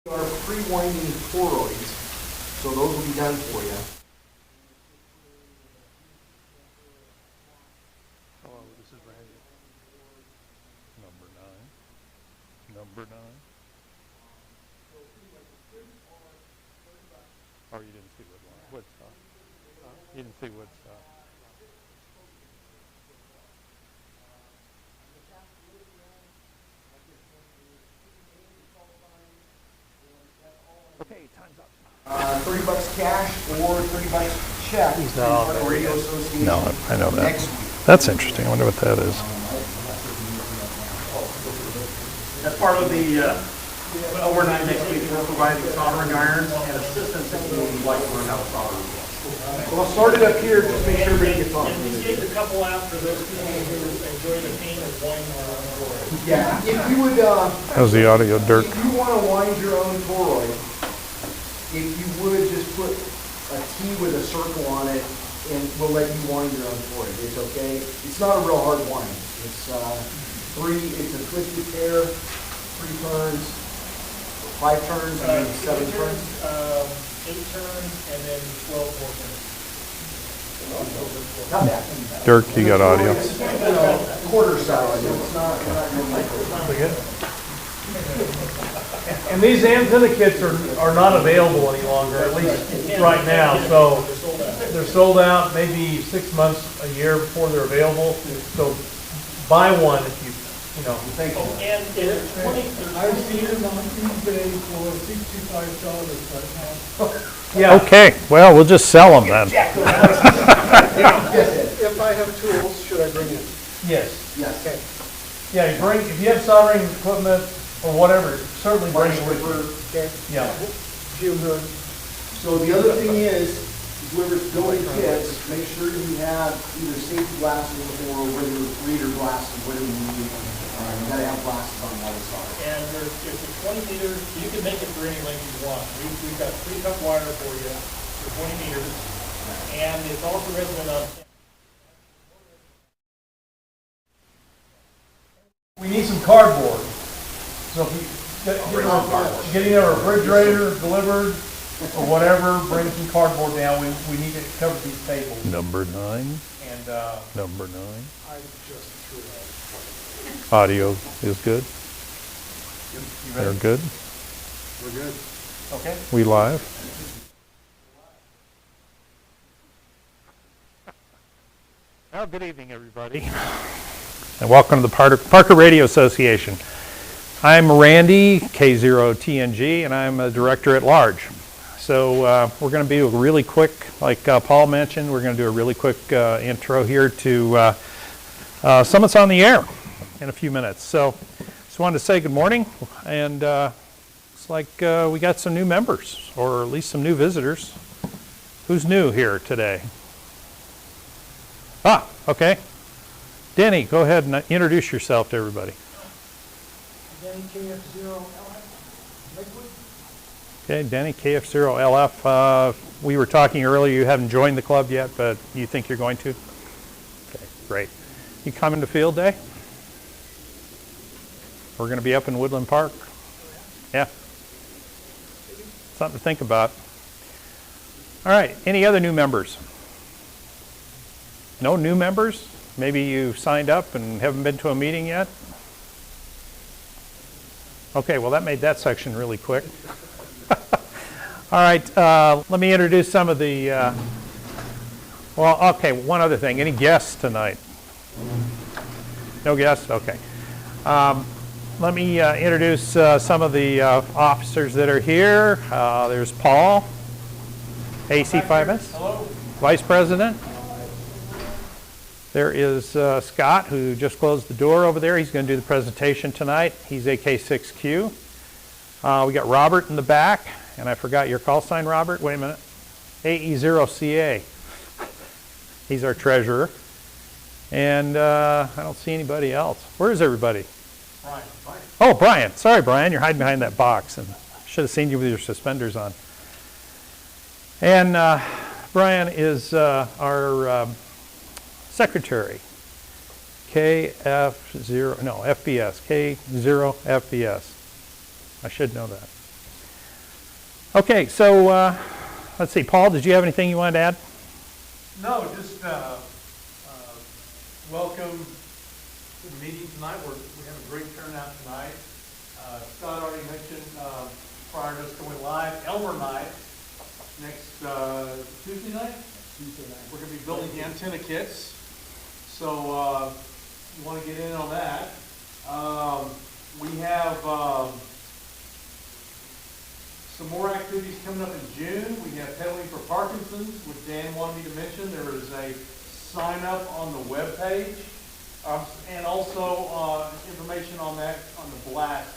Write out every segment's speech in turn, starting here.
Are pre-winding toroids, so those will be done for you. Hello, this is Randy. Number 9. Number 9. Oh, you didn't see Woodstock. You didn't see Woodstock. Okay, time's up. $30 cash or $30 check. He's not on there Radio yet. Association. No, I know that. Next week. That's interesting. I wonder what that is. As part of the overnight next week, we're providing soldering irons and assistance if you would like to learn how to solder as well. Well, I'll start it up here, just make sure everybody gets on. And we gave a couple out for those people who enjoy the pain of winding their own toroid. Yeah, if you would, How's the audio, Dirk? if you want to wind your own toroid, if you would just put a T with a circle on it, and we'll let you wind your own toroid. It's okay. It's not a real hard wind. It's it's a twisted pair, 3 turns, 5 turns, and then 7 turns. 8 turns, and then 12 more turns. Not bad. Dirk, you got audio. It's, quarter size. It's not real micro. And these antenna kits are not available any longer, at least right now. So they're sold out maybe 6 months, a year before they're available. So buy one if you Thank you. And there's 20, I've seen it on eBay for $65 right now. yeah. Okay, well, we'll just sell them then. Yes, If I have tools, should I bring it? Yes. yes. Okay. Yeah, if you have soldering equipment or whatever, certainly bring it with you. Okay. Yeah. Fume hood. So the other thing is, whoever's building kits, make sure you have either safety glasses or regular reader glasses, whatever you need. You gotta have glasses on all the time. and it's a 20 meter, you can make it for any length you want. We've got 3-cut wire for you for 20 meters, and it's also resonant on. We need some cardboard. So if you getting a refrigerator delivered or whatever, bring some cardboard down. We need to cover these tables. Number 9. And Number 9. I just threw it out. Audio is good. you They're ready? good. We're good. Okay. We live. Well, good evening, everybody, and welcome to the Parker Radio Association. I'm Randy, K0TNG, and I'm a director at large. So we're going to be really quick, like Paul mentioned, we're going to do a really quick intro here to Summit's on the Air in a few minutes. So just wanted to say good morning, and it's like we got some new members, or at least some new visitors. Who's new here today? Ah, okay. Denny, go ahead and introduce yourself to everybody. Denny KF0LF, Lakewood. Okay, Denny, KF0LF. We were talking earlier, you haven't joined the club yet, but you think you're going to? Okay, great. You coming to field day? We're going to be up in Woodland Park. Yeah. Something to think about. All right, any other new members? No new members? Maybe you signed up and haven't been to a meeting yet? Okay, well that made that section really quick. All right, let me introduce some of the, well, okay, one other thing. Any guests tonight? No guests? Okay. Let me introduce some of the officers that are here. There's Paul, AC5S, Hello? Vice President. There is Scott, who just closed the door over there. He's going to do the presentation tonight. He's AK6Q. We got Robert in the back, and I forgot your call sign, Robert. Wait a minute. AE0CA. He's our treasurer. And I don't see anybody else. Where is everybody? Brian. Oh, Brian. Sorry, Brian. You're hiding behind that box, and should have seen you with your suspenders on. And Brian is our secretary, FBS, K0 FBS. I should know that. Okay, so let's see, Paul, did you have anything you wanted to add? No, just welcome to the meeting tonight. We have a great turnout tonight. Scott already mentioned prior to us going live, Elmer Night next Tuesday night. We're going to be building the antenna kits, so you want to get in on that. We have some more activities coming up in June. We have Pedaling for Parkinson's, which Dan wanted me to mention. There is a sign up on the webpage, and also information on that on the blast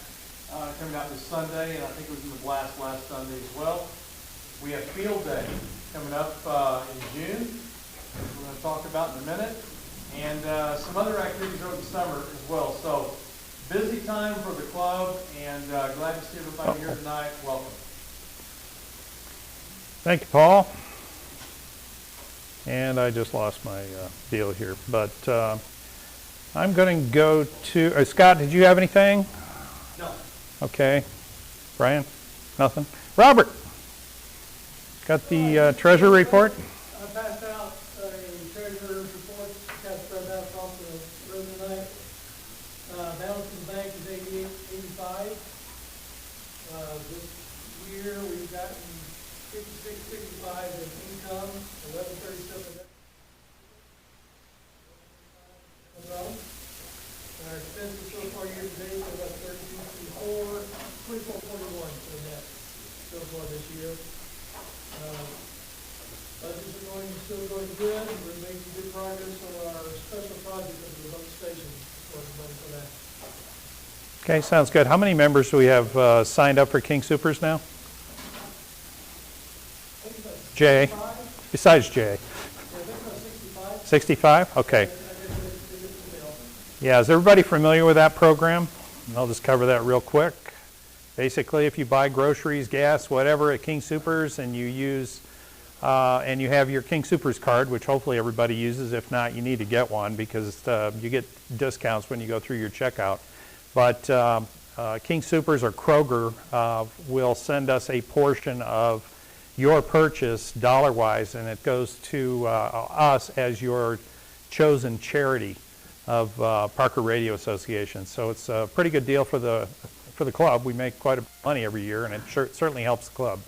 coming out this Sunday, and I think it was in the blast last Sunday as well. We have Field Day coming up in June, we're going to talk about in a minute, and some other activities over the summer as well. So busy time for the club, and glad to see everybody here tonight. Welcome. Thank you, Paul. And I just lost my deal here, but I'm going to go to, Scott, did you have anything? No. Okay. Brian? Nothing? Robert? Got the treasury report? I passed out a treasurer's report, got spread out across the room tonight. Balance in the bank is 88.85. This year we've gotten 56.65 in income, 11.37. Our expenses so far year to date are about 32.4, 24.41 for the net so far this year. Budgets are still going good, and we're making good progress on our special project of the remote station. For that. Okay, sounds good. How many members do we have signed up for King Soopers now? Jay? 65? Besides Jay? Yeah, I think about 65. 65? Okay. Yeah, is everybody familiar with that program? And I'll just cover that real quick. Basically, if you buy groceries, gas, whatever at King Soopers, and you use, and you have your King Soopers card, which hopefully everybody uses. If not, you need to get one because you get discounts when you go through your checkout. But King Soopers or Kroger will send us a portion of your purchase dollar-wise, and it goes to us as your chosen charity of Parker Radio Association. So it's a pretty good deal for the club. We make quite a bit of money every year, and it certainly helps the club.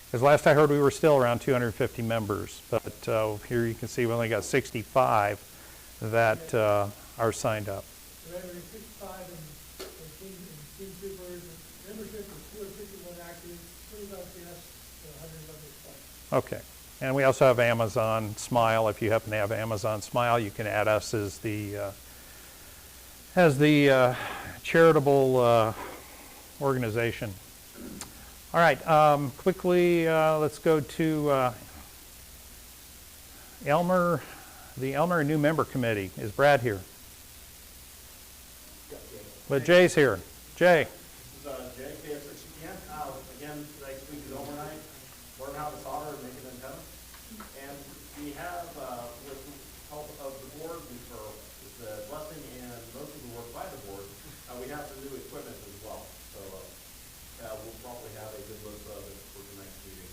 Because last I heard, we were still around 250 members, but here you can see we only got 65 that are signed up. We're averaging 65 in King Soopers. Membership is 251 active, 25 guests, 111 expired. Okay. And we also have Amazon Smile. If you happen to have Amazon Smile, you can add us as the charitable organization. All right, quickly, let's go to Elmer, the Elmer New Member Committee. Is Brad here? But Jay's here. Jay. This is Jay, KF6PM. Again, next week is overnight. Learn how to solder and make an antenna. And we have, with the help of the board, and for the blessing and most of the work by the board, we have some new equipment as well. So we'll probably have a good list of it for the next meeting.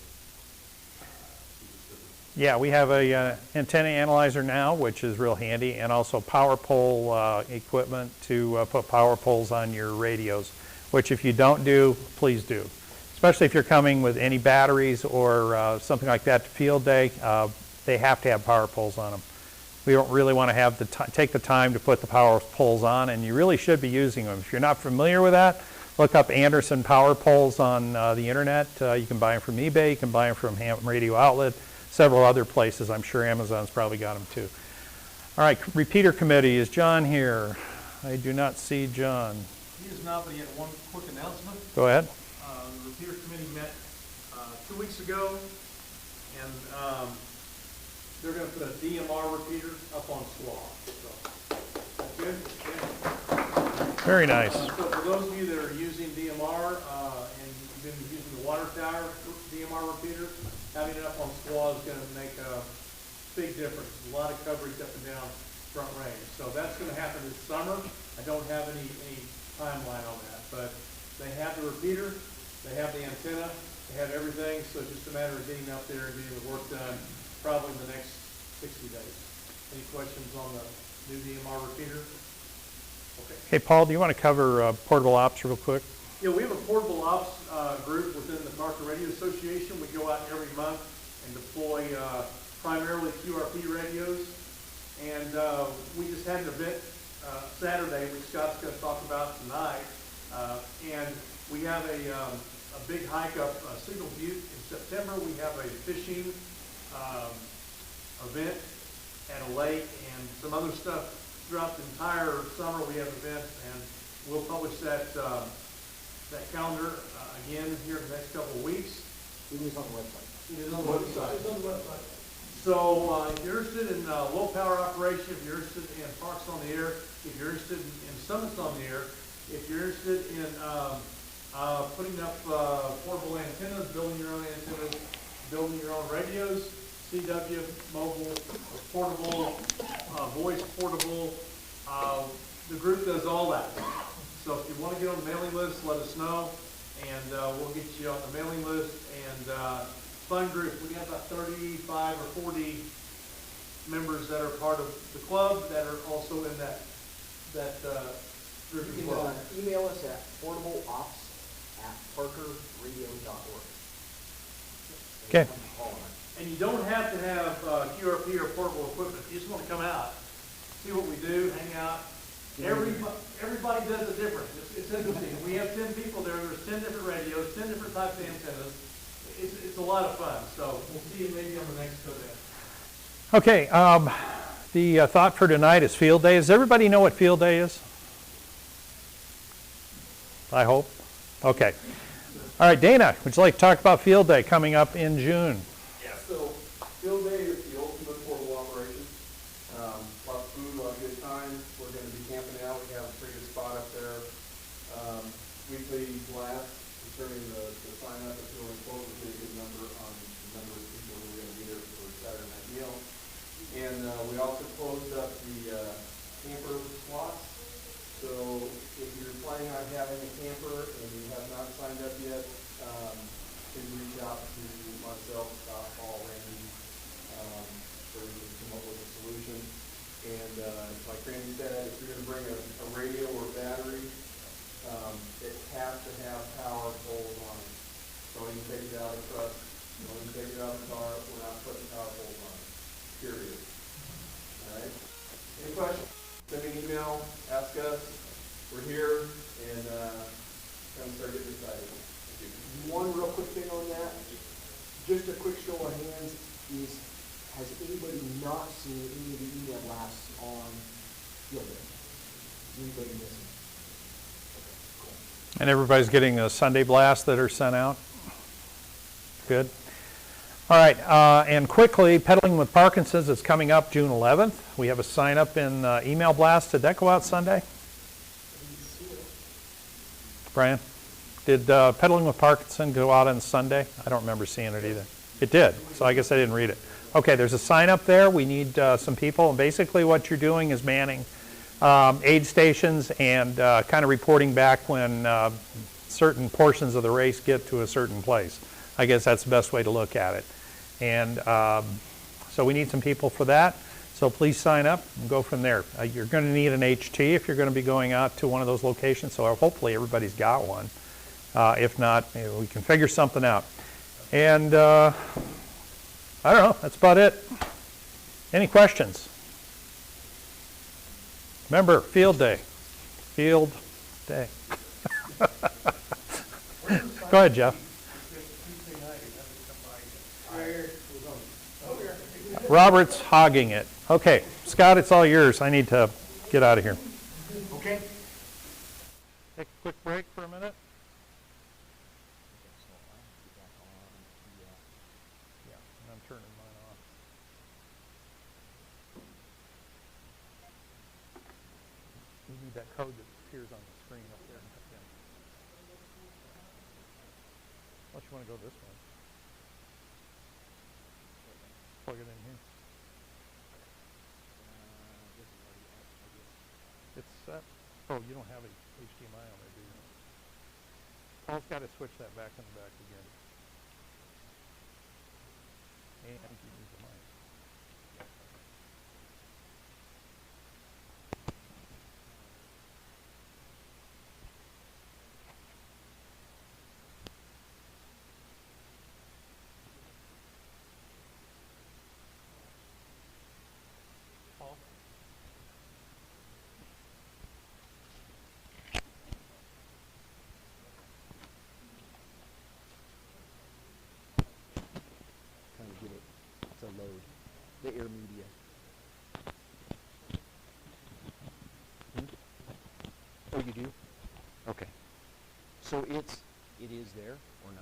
Yeah, we have a antenna analyzer now, which is real handy, and also power pole equipment to put power poles on your radios, which if you don't do, please do. Especially if you're coming with any batteries or something like that to field day, they have to have power poles on them. We don't really want to have take the time to put the power poles on, and you really should be using them. If you're not familiar with that, look up Anderson power poles on the internet. You can buy them from eBay, you can buy them from Ham Radio Outlet, several other places. I'm sure Amazon's probably got them too. All right, repeater committee, is John here? I do not see John. He is not, but he had one quick announcement. Go ahead. The repeater committee met 2 weeks ago, and they're going to put a DMR repeater up on SWA. So, that's good? Yeah. Very nice. So for those of you that are using DMR and you've been using the water tower DMR repeater, having it up on SWA is going to make a big difference. A lot of coverage up and down front range. So that's going to happen this summer. I don't have any timeline on that, but they have the repeater, they have the antenna, They have everything, so it's just a matter of getting out there and getting the work done probably in the next 60 days. Any questions on the new DMR repeater? Okay. Hey, Paul, do you want to cover portable ops real quick? Yeah, we have a portable ops group within the Parker Radio Association. We go out every month and deploy primarily QRP radios. And we just had an event Saturday, which Scott's going to talk about tonight. And we have a big hike up Signal Butte in September. We have a fishing event at a lake and some other stuff throughout the entire summer. We have events, and we'll publish that calendar again here in the next couple of weeks. It is on the website. It is on the website. It's on the website. So if you're interested in low power operation, if you're interested in parks on the air, if you're interested in summits on the air, if you're interested in putting up portable antennas, building your own antennas, building your own radios, CW, mobile, portable, voice portable, the group does all that. So if you want to get on the mailing list, let us know, and we'll get you on the mailing list. And fun group. We have about 35 or 40 members that are part of the club that are also in that group You as can well. email us at portableops@parkerradio.org. Okay. And you don't have to have QRP or portable equipment. You just want to come out, see what we do, hang out. Everybody does it different. It's interesting. We have 10 people there. There's 10 different radios, 10 different types of antennas. It's a lot of fun. So we'll see you maybe on the next event. Okay, the thought for tonight is field day. Does everybody know what field day is? I hope. Okay. All right, Dana, would you like to talk about field day coming up in June? Yeah, so field day is the ultimate portable operation. Lot of food, a lot of good times. We're going to be camping out. We have a pretty good spot up there. Weekly blast concerning the sign up. It's really close to a good number on the number of people who are going to be there for Saturday night meal. And we also closed up the camper slots. So if you're planning on having a camper and you have not signed up yet, please reach out to myself, Scott, Paul, Randy, so we can come up with a solution. And like Randy said, if you're going to bring a radio or battery, it has to have power poles on it. So you can take it out of the truck, you can take it out of the car. We're not putting power poles on it, period. All right? Any questions? Send me an email, ask us. We're here, and come start getting excited. One real quick thing on that, just a quick show of hands is, has anybody not seen any of the email blasts on field day? Is anybody missing? Okay, cool. And everybody's getting a Sunday blast that are sent out? Good. All right, and quickly, Pedaling with Parkinson's is coming up June 11th. We have a sign up in email blast. Did that go out Sunday? Brian? Did Pedaling with Parkinson go out on Sunday? I don't remember seeing it either. It did, so I guess I didn't read it. Okay, there's a sign up there. We need some people, and basically what you're doing is manning aid stations and kind of reporting back when certain portions of the race get to a certain place. I guess that's the best way to look at it. And so we need some people for that. So please sign up and go from there. You're going to need an HT if you're going to be going out to one of those locations, so hopefully everybody's got one. If not, maybe we can figure something out. And I don't know, that's about it. Any questions? Remember, field day. Field day. Go ahead, Jeff. Robert's hogging it. Okay, Scott, it's all yours. I need to get out of here. Okay. Take a quick break for a minute. Yeah, and I'm turning mine off. You need that code that appears on the screen up there. Unless you want to go this way. Plug it in here. It's set. Oh, you don't have a HDMI on there, do you? Paul's got to switch that back in the back again. And you use the mic. Paul? Kind of get it to load the air media. Oh, you do? Okay. So it is there or no?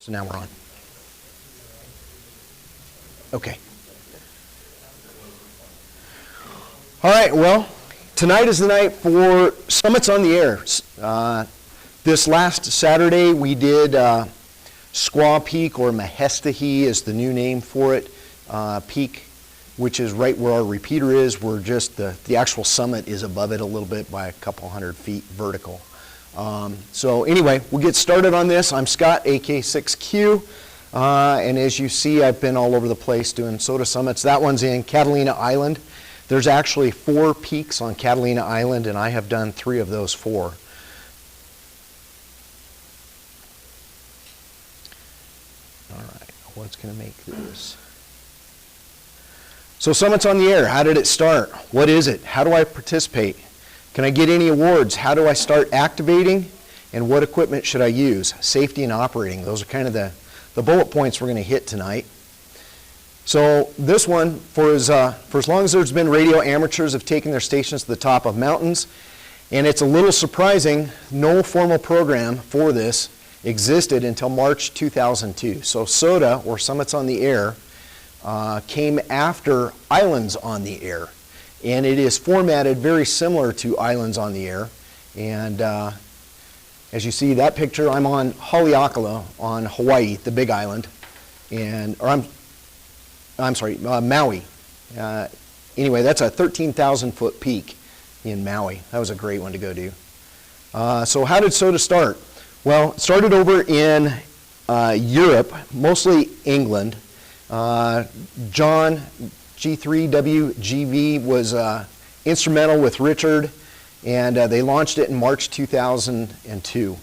So now we're on. Okay. All right, well, tonight is the night for Summits on the Air. This last Saturday we did Squaw Peak, or Mahestahi is the new name for it, peak, which is right where our repeater is. We're just, the actual summit is above it a little bit by a couple hundred feet vertical. So anyway, we'll get started on this. I'm Scott, AK6Q, and as you see, I've been all over the place doing SOTA summits. That one's in Catalina Island. There's actually 4 peaks on Catalina Island, and I have done 3 of those 4. All right, what's going to make this? So Summits on the Air, how did it start? What is it? How do I participate? Can I get any awards? How do I start activating? And what equipment should I use? Safety and operating. Those are kind of the bullet points we're going to hit tonight. So this one, for as long as there's been radio, amateurs have taken their stations to the top of mountains. And it's a little surprising, no formal program for this existed until March 2002. So SOTA, or Summits on the Air, came after Islands on the Air. And it is formatted very similar to Islands on the Air. And as you see that picture, I'm on Haleakala on Hawaii, the big island. I'm sorry, Maui. Anyway, that's a 13,000-foot peak in Maui. That was a great one to go do. So how did SOTA start? Well, it started over in Europe, mostly England. John G3WGV was instrumental with Richard, and they launched it in March 2002.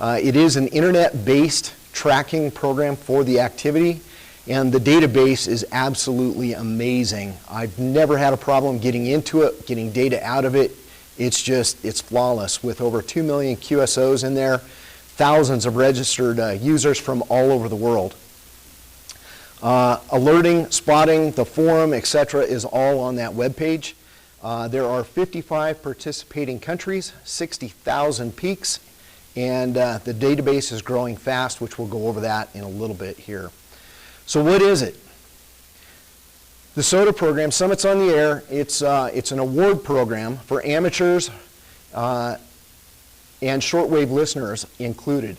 It is an internet-based tracking program for the activity, and the database is absolutely amazing. I've never had a problem getting into it, getting data out of it. It's flawless with over 2 million QSOs in there, thousands of registered users from all over the world. Alerting, spotting, the forum, etc. is all on that webpage. There are 55 participating countries, 60,000 peaks, and the database is growing fast, which we'll go over that in a little bit here. So what is it? The SOTA program, Summits on the Air, it's an award program for amateurs and shortwave listeners included.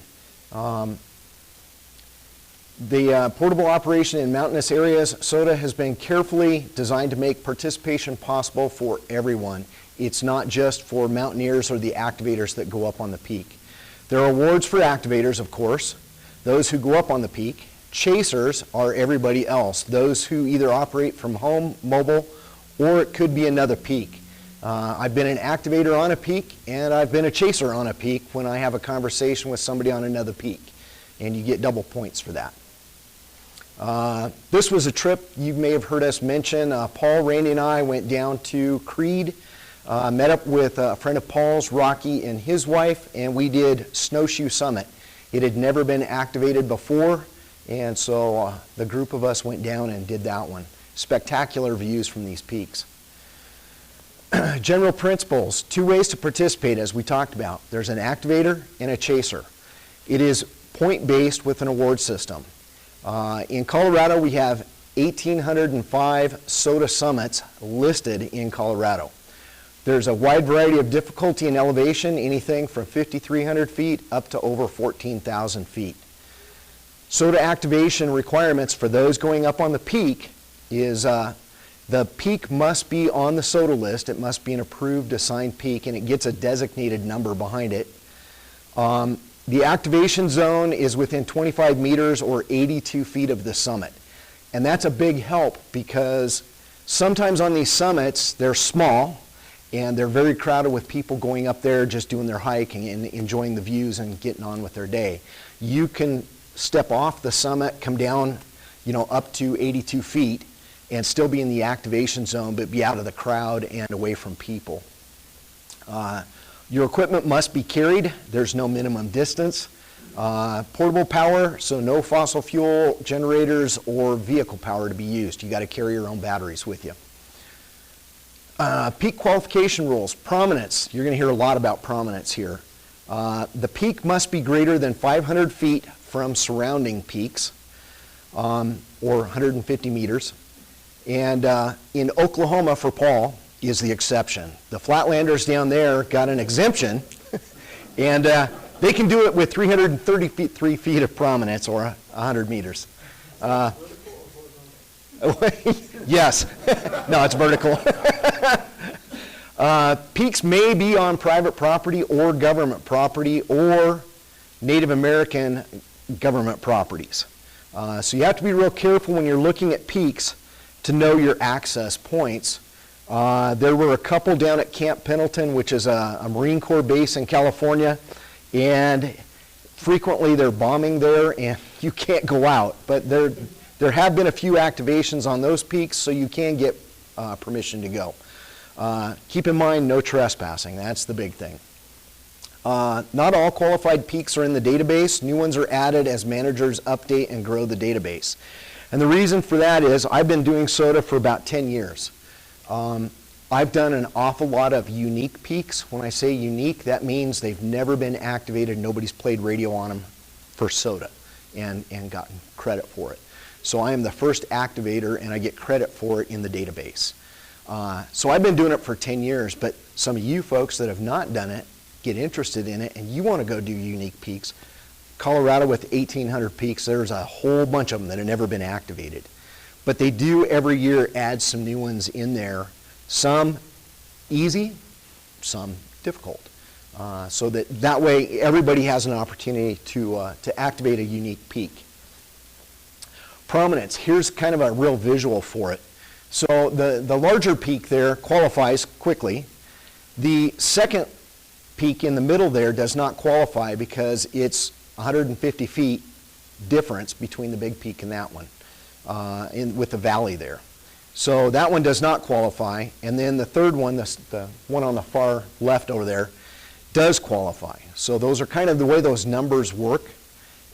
The portable operation in mountainous areas, SOTA has been carefully designed to make participation possible for everyone. It's not just for mountaineers or the activators that go up on the peak. There are awards for activators, of course, those who go up on the peak. Chasers are everybody else, those who either operate from home, mobile, or it could be another peak. I've been an activator on a peak, and I've been a chaser on a peak when I have a conversation with somebody on another peak, and you get double points for that. This was a trip you may have heard us mention. Paul, Randy, and I went down to Creed, met up with a friend of Paul's, Rocky, and his wife, and we did Snowshoe Summit. It had never been activated before, and so the group of us went down and did that one. Spectacular views from these peaks. General principles, 2 ways to participate as we talked about. There's an activator and a chaser. It is point-based with an award system. In Colorado, we have 1,805 SOTA summits listed in Colorado. There's a wide variety of difficulty and elevation, anything from 5,300 feet up to over 14,000 feet. SOTA activation requirements for those going up on the peak is the peak must be on the SOTA list. It must be an approved assigned peak, and it gets a designated number behind it. The activation zone is within 25 meters or 82 feet of the summit. And that's a big help because sometimes on these summits, they're small and they're very crowded with people going up there just doing their hiking and enjoying the views and getting on with their day. You can step off the summit, come down, up to 82 feet and still be in the activation zone, but be out of the crowd and away from people. Your equipment must be carried. There's no minimum distance. Portable power, so no fossil fuel generators or vehicle power to be used. You got to carry your own batteries with you. Peak qualification rules. Prominence. You're going to hear a lot about prominence here. The peak must be greater than 500 feet from surrounding peaks, or 150 meters. And in Oklahoma, for Paul, is the exception. The Flatlanders down there got an exemption, and they can do it with 333 feet of prominence, or 100 meters. Yes. No, it's vertical. Peaks may be on private property or government property or Native American government properties. So you have to be real careful when you're looking at peaks to know your access points. There were a couple down at Camp Pendleton, which is a Marine Corps base in California, and frequently they're bombing there and you can't go out. But there have been a few activations on those peaks, so you can get permission to go. Keep in mind, no trespassing. That's the big thing. Not all qualified peaks are in the database. New ones are added as managers update and grow the database. And the reason for that is I've been doing SOTA for about 10 years. I've done an awful lot of unique peaks. When I say unique, that means they've never been activated. Nobody's played radio on them for SOTA and gotten credit for it. So I am the first activator, and I get credit for it in the database. So I've been doing it for 10 years, but some of you folks that have not done it get interested in it, and you want to go do unique peaks. Colorado with 1,800 peaks, there's a whole bunch of them that have never been activated. But they do every year add some new ones in there, some easy, some difficult. So that way everybody has an opportunity to activate a unique peak. Prominence, here's kind of a real visual for it. So the larger peak there qualifies quickly. The second peak in the middle there does not qualify because it's 150 feet difference between the big peak and that one, with the valley there. So that one does not qualify. And then the third one, the one on the far left over there, does qualify. So those are kind of the way those numbers work.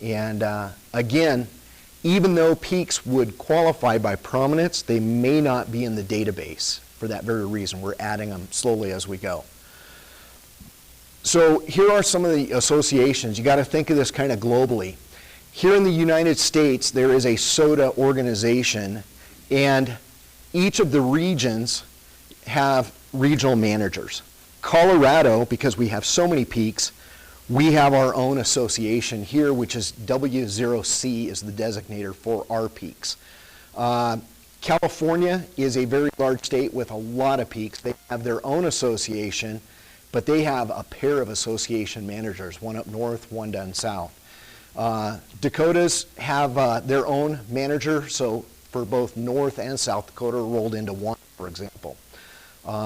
And again, even though peaks would qualify by prominence, they may not be in the database for that very reason. We're adding them slowly as we go. So here are some of the associations. You got to think of this kind of globally. Here in the United States, there is a SOTA organization, and each of the regions have regional managers. Colorado, because we have so many peaks, we have our own association here, which is W0C is the designator for our peaks. California is a very large state with a lot of peaks. They have their own association, but they have a pair of association managers, one up north, one down south. Dakotas have their own manager, so for both North and South Dakota rolled into one, for example.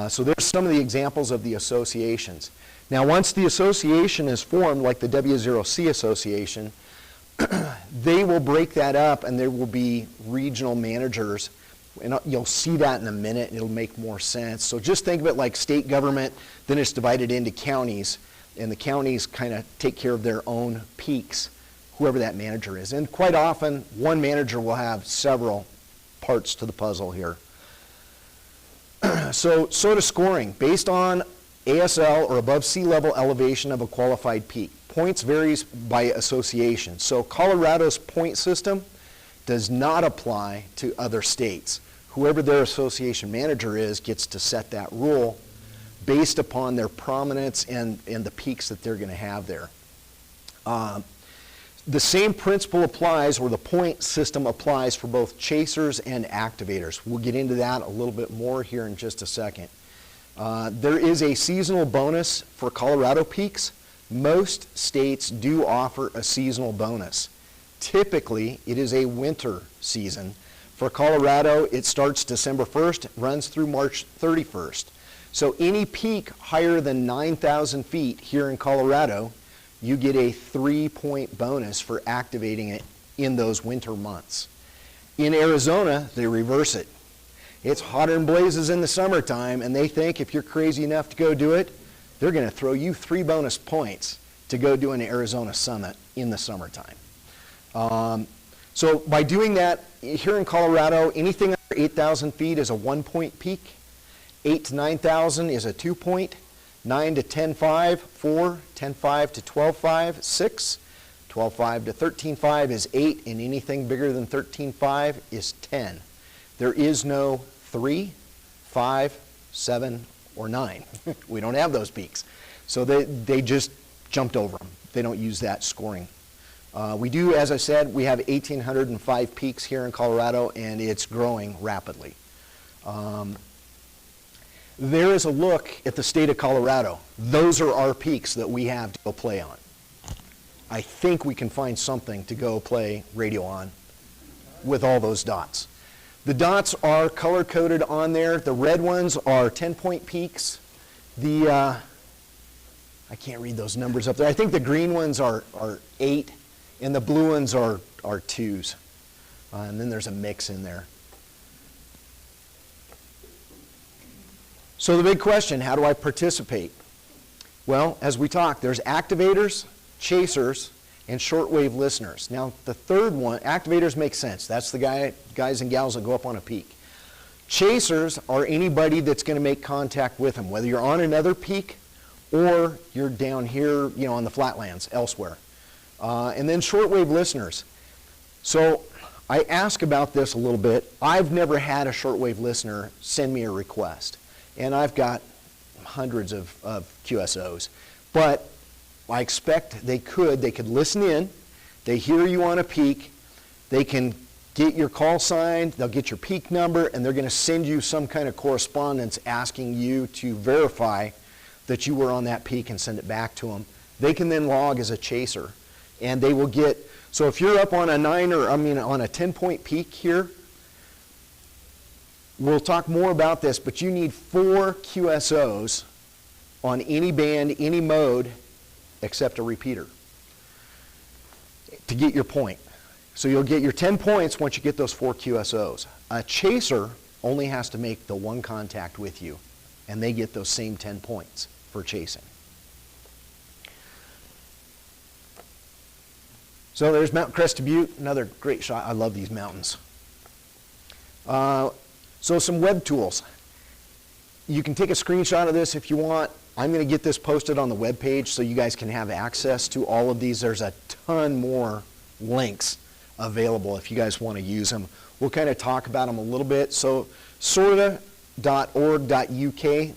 So there's some of the examples of the associations. Now once the association is formed, like the W0C association, they will break that up and there will be regional managers, and you'll see that in a minute and it'll make more sense. So just think of it like state government, then it's divided into counties, and the counties kind of take care of their own peaks, whoever that manager is. And quite often, one manager will have several parts to the puzzle here. So SOTA scoring, based on ASL or above sea level elevation of a qualified peak. Points varies by association. So Colorado's point system does not apply to other states. Whoever their association manager is gets to set that rule. based upon their prominence and the peaks that they're going to have there. The same principle applies, or the point system applies, for both chasers and activators. We'll get into that a little bit more here in just a second. There is a seasonal bonus for Colorado peaks. Most states do offer a seasonal bonus. Typically, it is a winter season. For Colorado, it starts December 1st, runs through March 31st. So any peak higher than 9,000 feet here in Colorado, you get a 3-point bonus for activating it in those winter months. In Arizona, they reverse it. It's hotter than blazes in the summertime, and they think if you're crazy enough to go do it, they're going to throw you 3 bonus points to go do an Arizona summit in the summertime. So by doing that, here in Colorado, anything under 8,000 feet is a 1-point peak. 8 to 9,000 is a 2-point. 9 to 10.5, 4. 10.5 to 12.5, 6. 12.5 to 13.5 is 8, and anything bigger than 13.5 is 10. There is no 3, 5, 7, or 9. We don't have those peaks. So they just jumped over them. They don't use that scoring. We do, as I said, we have 1,805 peaks here in Colorado, and it's growing rapidly. There is a look at the state of Colorado. Those are our peaks that we have to go play on. I think we can find something to go play radio on with all those dots. The dots are color-coded on there. The red ones are 10-point peaks. I can't read those numbers up there. I think the green ones are 8, and the blue ones are 2s. And then there's a mix in there. So the big question, how do I participate? Well, as we talked, there's activators, chasers, and shortwave listeners. Now, the third one, activators make sense. That's the guys and gals that go up on a peak. Chasers are anybody that's going to make contact with them, whether you're on another peak or you're down here, on the flatlands elsewhere. And then shortwave listeners. So I ask about this a little bit. I've never had a shortwave listener send me a request. And I've got hundreds of QSOs. But I expect they could listen in, they hear you on a peak, they can get your call sign, they'll get your peak number, and they're going to send you some kind of correspondence asking you to verify that you were on that peak and send it back to them. They can then log as a chaser, and they will get, so if you're up on a on a 10-point peak here, we'll talk more about this, but you need 4 QSOs on any band, any mode, except a repeater to get your point. So you'll get your 10 points once you get those 4 QSOs. A chaser only has to make the 1 contact with you, and they get those same 10 points for chasing. So there's Mount Crested Butte, another great shot. I love these mountains. So some web tools. You can take a screenshot of this if you want. I'm going to get this posted on the web page so you guys can have access to all of these. There's a ton more links available if you guys want to use them. We'll kind of talk about them a little bit. So SOTA.org.uk,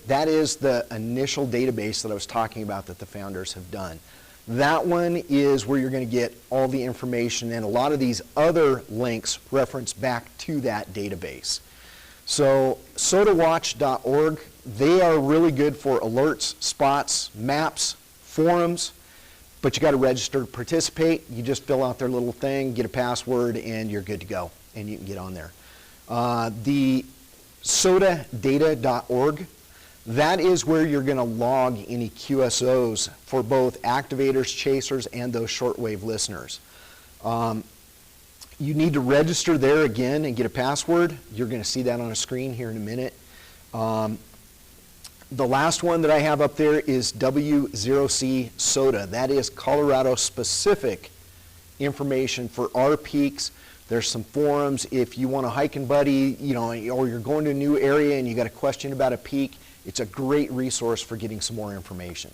that is the initial database that I was talking about that the founders have done. That one is where you're going to get all the information, and a lot of these other links reference back to that database. So SOTAWatch.org, they are really good for alerts, spots, maps, forums, but you got to register to participate. You just fill out their little thing, get a password, and you're good to go, and you can get on there. The SOTAData.org, that is where you're going to log any QSOs for both activators, chasers, and those shortwave listeners. You need to register there again and get a password. You're going to see that on a screen here in a minute. The last one that I have up there is W0C SOTA. That is Colorado-specific information for our peaks. There's some forums. If you want a hiking buddy, or you're going to a new area and you got a question about a peak, it's a great resource for getting some more information.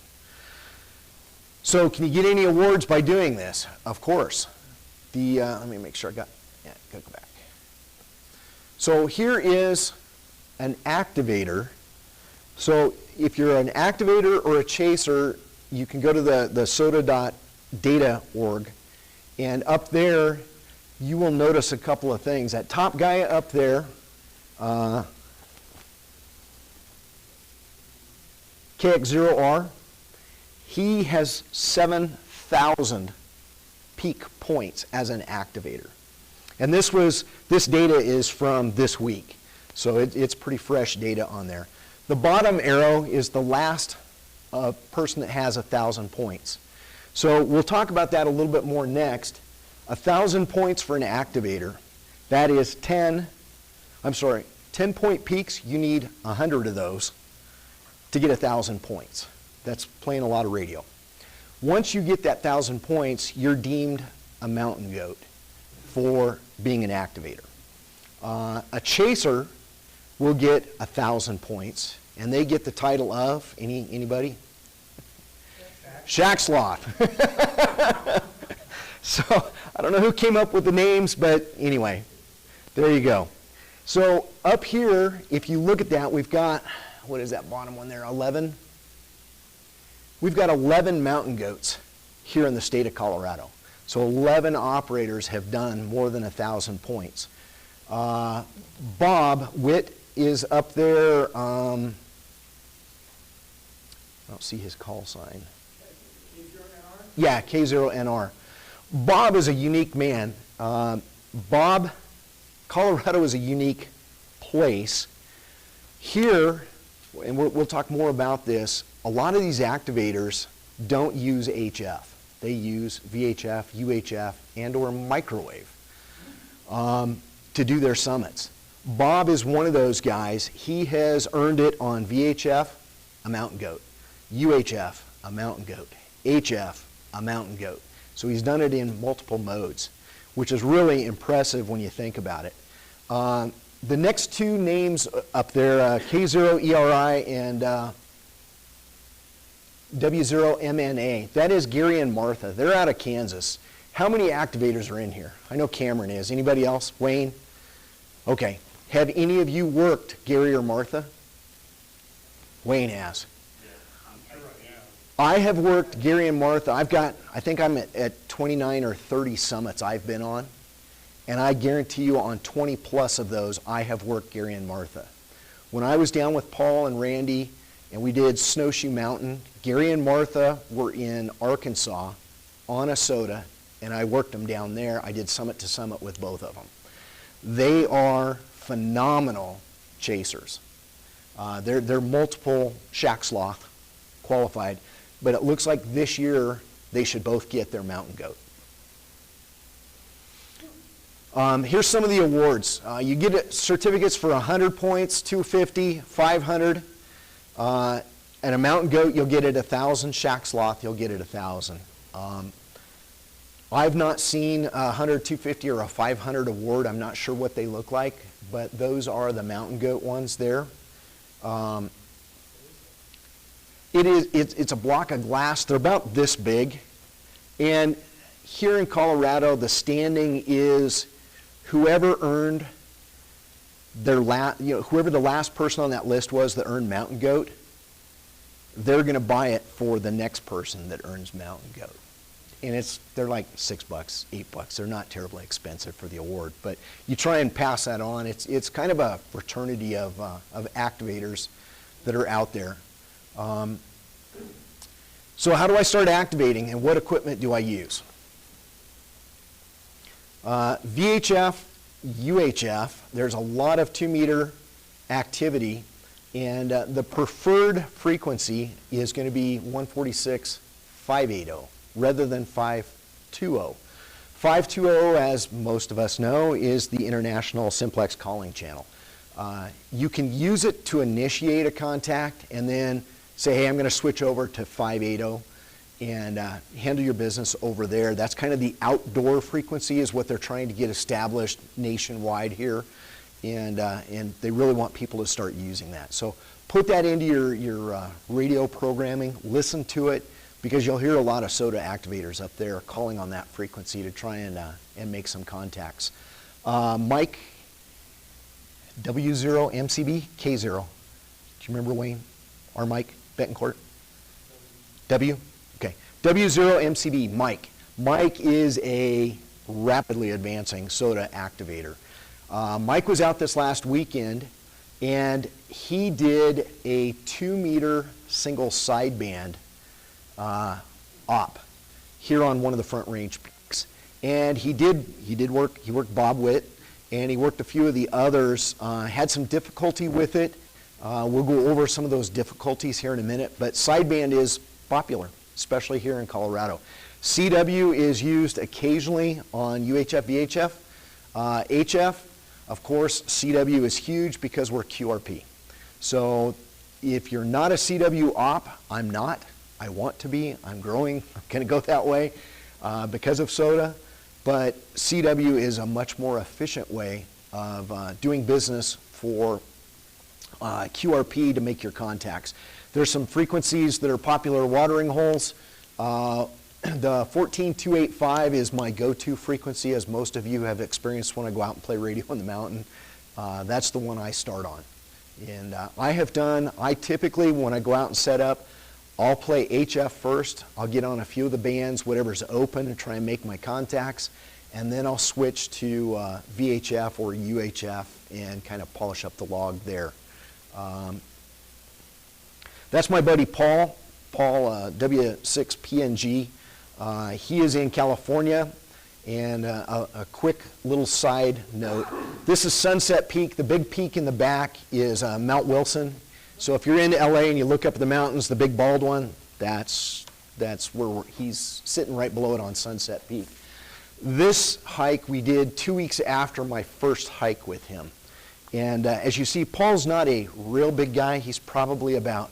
So can you get any awards by doing this? Of course. Let me make sure gotta go back. So here is an activator So if you're an activator or a chaser, you can go to the SOTA.data.org, and up there you will notice a couple of things. That top guy up there, KX0R, he has 7,000 peak points as an activator. And this data is from this week, so it's pretty fresh data on there. The bottom arrow is the last person that has 1,000 points. So we'll talk about that a little bit more next. 1,000 points for an activator, that is 10 point peaks, you need 100 of those to get 1,000 points. That's playing a lot of radio. Once you get that 1,000 points, you're deemed a mountain goat for being an activator. A chaser will get 1,000 points, and they get the title of, anybody? Shack Sloth. So, I don't know who came up with the names, but anyway, there you go. So, up here, if you look at that, we've got, what is that bottom one there, 11? We've got 11 mountain goats here in the state of Colorado. So 11 operators have done more than 1,000 points. Bob Witt is up there. I don't see his call sign. K0NR? Yeah, K0NR. Bob is a unique man. Colorado is a unique place. Here, and we'll talk more about this, a lot of these activators don't use HF. They use VHF, UHF, and or microwave to do their summits. Bob is one of those guys. He has earned it on VHF, a mountain goat, UHF, a mountain goat, HF, a mountain goat. So he's done it in multiple modes, which is really impressive when you think about it. The next two names up there, K0ERI and W0MNA, that is Gary and Martha. They're out of Kansas. How many activators are in here? I know Cameron is. Anybody else? Wayne? Okay. Have any of you worked Gary or Martha? Wayne has. I have worked Gary and Martha. I think I'm at 29 or 30 summits I've been on. And I guarantee you on 20 plus of those, I have worked Gary and Martha. When I was down with Paul and Randy and we did Snowshoe Mountain, Gary and Martha were in Arkansas on a SOTA, and I worked them down there. I did summit to summit with both of them. They are phenomenal chasers. They're multiple Shack Sloth qualified, but it looks like this year they should both get their mountain goat. Here's some of the awards. You get certificates for 100 points, 250, 500. And a mountain goat, you'll get it 1,000. Shack Sloth, you'll get it 1,000. I've not seen a 100, 250, or a 500 award. I'm not sure what they look like, but those are the mountain goat ones there. It's a block of glass. They're about this big. And here in Colorado, the standing is whoever earned whoever the last person on that list was that earned mountain goat, they're going to buy it for the next person that earns mountain goat. And they're like $6, $8. They're not terribly expensive for the award, but you try and pass that on. It's kind of a fraternity of activators that are out there. So how do I start activating, and what equipment do I use? VHF, UHF, there's a lot of 2-meter activity, and the preferred frequency is going to be 146.580 rather than 520. 520, as most of us know, is the international simplex calling channel. You can use it to initiate a contact and then say, hey, I'm going to switch over to 580 and handle your business over there. That's kind of the outdoor frequency is what they're trying to get established nationwide here, and they really want people to start using that. So put that into your radio programming, listen to it, because you'll hear a lot of SOTA activators up there calling on that frequency to try and make some contacts. Mike, W0 MCB, K0. Do you remember, Wayne? Our Mike Betancourt? W? Okay. W0MCB, Mike. Mike is a rapidly advancing SOTA activator. Mike was out this last weekend, and he did a 2-meter single sideband op here on one of the Front Range peaks. And he worked Bob Witt, and he worked a few of the others, had some difficulty with it. We'll go over some of those difficulties here in a minute, but sideband is popular, especially here in Colorado. CW is used occasionally on UHF, VHF. HF, of course, CW is huge because we're QRP. So if you're not a CW op, I'm not. I want to be. I'm growing. I'm going to go that way because of SOTA. But CW is a much more efficient way of doing business for QRP to make your contacts. There's some frequencies that are popular watering holes. The 14285 is my go-to frequency, as most of you have experienced when I go out and play radio on the mountain. That's the one I start on. And I typically, when I go out and set up, I'll play HF first. I'll get on a few of the bands, whatever's open, and try and make my contacts. And then I'll switch to VHF or UHF and kind of polish up the log there. That's my buddy Paul W6PNG. He is in California. And a quick little side note. This is Sunset Peak. The big peak in the back is Mount Wilson. So if you're in LA and you look up at the mountains, the big bald one, that's where he's sitting right below it on Sunset Peak. This hike we did 2 weeks after my first hike with him. And as you see, Paul's not a real big guy. He's probably about